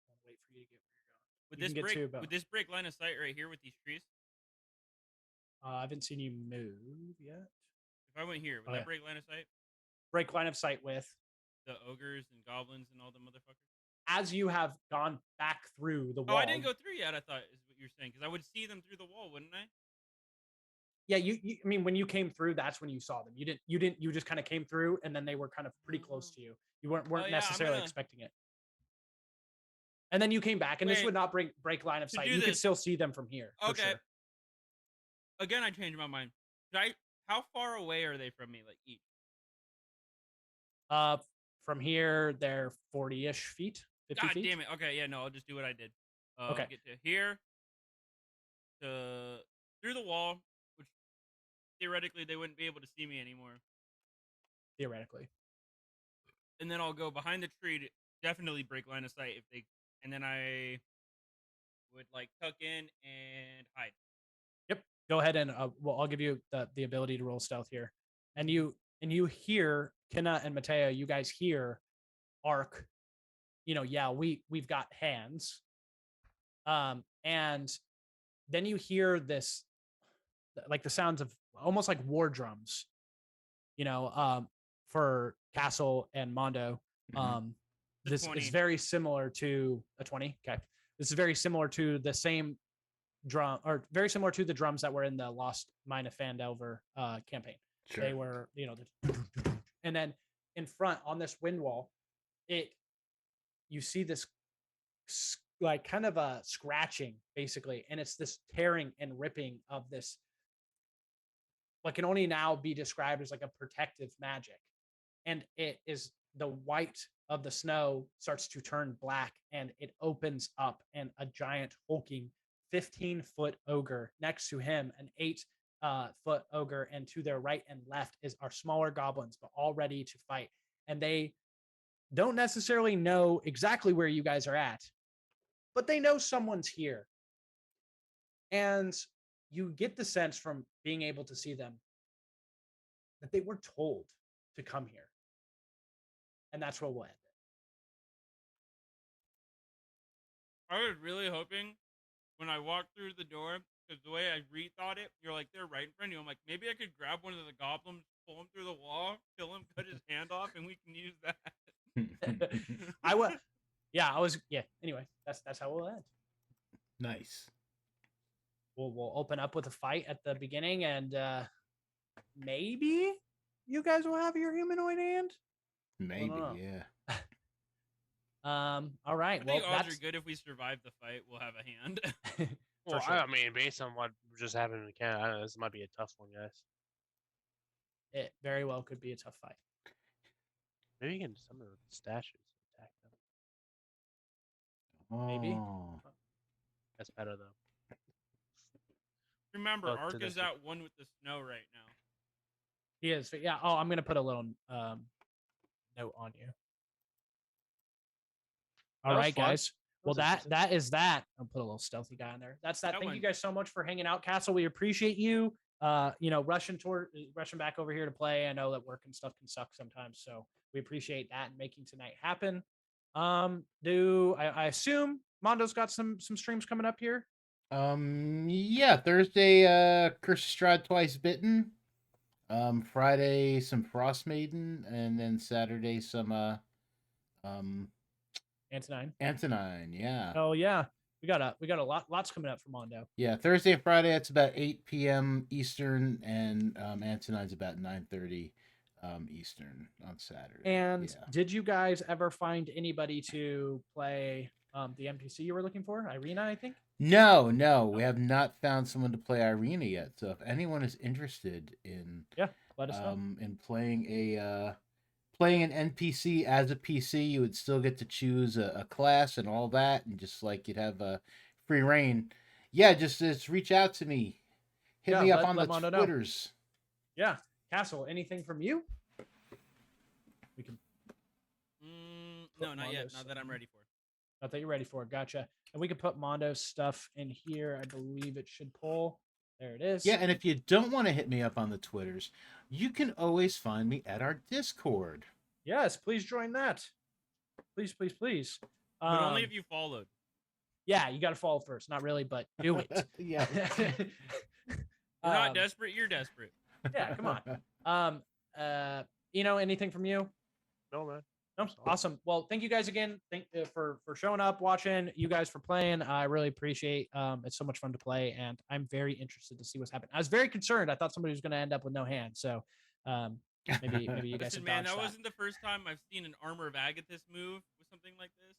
I'll wait for you to get where you're going. would You this can get break two, but- would this break line of sight right here with these trees? I haven't seen you move yet. If I went here, would Oh, that yeah. break line of sight? Break line of sight with. The ogres and goblins and all the motherfuckers. As you have gone back through the Oh, wall. I didn't go through yet. I thought is what you're saying because I would see them through the wall, wouldn't I? Yeah, I mean, when you came through, that's when you saw them. You just kind of came through, and then they were kind of pretty close to you. You weren't Oh, yeah, necessarily gonna- expecting it. And then you came back, and this Wait, would not break line of to sight. do You could this- still see them from here. For Okay. sure. Again, I changed my mind. How far away are they from me? Like each? From here, they're 40-ish feet, 50 God feet. damn it. Okay, yeah, no, I'll just do what I did. Okay. Get to here, to through the wall, which theoretically they wouldn't be able to see me anymore. Theoretically. And then I'll go behind the tree to definitely break line of sight if they. And then I would like tuck in and hide. Yep. Go ahead and well, I'll give you the ability to roll stealth here, and you hear Kinna and Mateo. You guys hear Ark. Yeah, we've got hands. And then you hear this, like the sounds of almost like war drums. For Castle and Mondo. This 20. is very similar to a 20. Okay. This is very similar to the same drum, or very similar to the drums that were in the Lost Mine of Phandelver campaign. Sure. They were, and then in front on this wind wall, you see this like kind of a scratching basically, and it's this tearing and ripping of this what can only now be described as like a protective magic. And it is the white of the snow starts to turn black, and it opens up, and a giant hulking 15-foot ogre next to him, an 8-foot ogre, and to their right and left are smaller goblins, but all ready to fight. And they don't necessarily know exactly where you guys are at, but they know someone's here. And you get the sense from being able to see them that they were told to come here. And that's where we'll end it. I was really hoping when I walked through the door, because the way I rethought it, you're like, they're right in front of you. I'm like, maybe I could grab one of the goblins, pull him through the wall, kill him, cut his hand off, and we can use that. Anyway, that's how we'll end. Nice. We'll open up with a fight at the beginning, and maybe you guys will have your humanoid hand. Maybe, know. yeah. All right. I Well, think odds that's are good if we survive the fight, we'll have a hand. Well, sure. I mean, based on what just happened in Canada, I don't know, this might be a tough one, guys. It very well could be a tough fight. Maybe you can summon the stashes to attack them. Maybe. Oh. That's better though. Remember, Oh, to Ark this is at one with the snow right now. He is. Yeah. Oh, I'm gonna put a little note on you. All That was right, fun. guys. Well, That was interesting. that is that. I'll put a little stealthy guy in there. That's that. That Thank you one. guys so much for hanging out, Castle. We appreciate you. Rushing back over here to play. I know that work and stuff can suck sometimes, so we appreciate that and making tonight happen. I assume Mondo's got some streams coming up here? Yeah, Thursday, Curse Strahd Twice Bitten. Friday, some Frost Maiden, and then Saturday, some Antonine. yeah. Oh yeah, we got a lots coming up for Mondo. Yeah, Thursday and Friday it's about 8 p.m. Eastern, and Antonine's about 9:30 Eastern on Saturday. And yeah. did you guys ever find anybody to play the NPC you were looking for? Irina, I think. No, we have not found someone to play Irina yet. So if anyone is interested in Let us know. in playing an NPC as a PC, you would still get to choose a class and all that, and just like you'd have a free reign. Yeah, just reach out to me. Hit me up on the Mondo know. Twitters. Yeah, Castle. Anything from you? We can. No, not yet. Mondo's Not that I'm ready for it. Not that you're ready for it. Gotcha. And we can put Mondo's stuff in here. I believe it should pull. There it is. Yeah, and if you don't want to hit me up on the Twitters, you can always find me at our Discord. Yes, please join that. Please. But only if you followed. Yeah, you got to follow first. Not really, but do it. Yeah. We're not desperate. You're desperate. Yeah, come on. Anything from you? No, man. No, awesome. Well, thank you guys again. Thank for showing up, watching. You guys for playing. I really appreciate. It's so much fun to play, and I'm very interested to see what's happening. I was very concerned. I thought somebody was going to end up with no hand. So maybe you guys Listen, have man, dodged that wasn't the first time I've seen an Armor of Agathis move with something like this.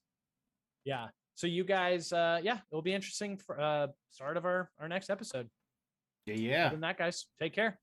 Yeah. So you guys, it'll be interesting for start of our next episode. Yeah. Other than that, guys, take care.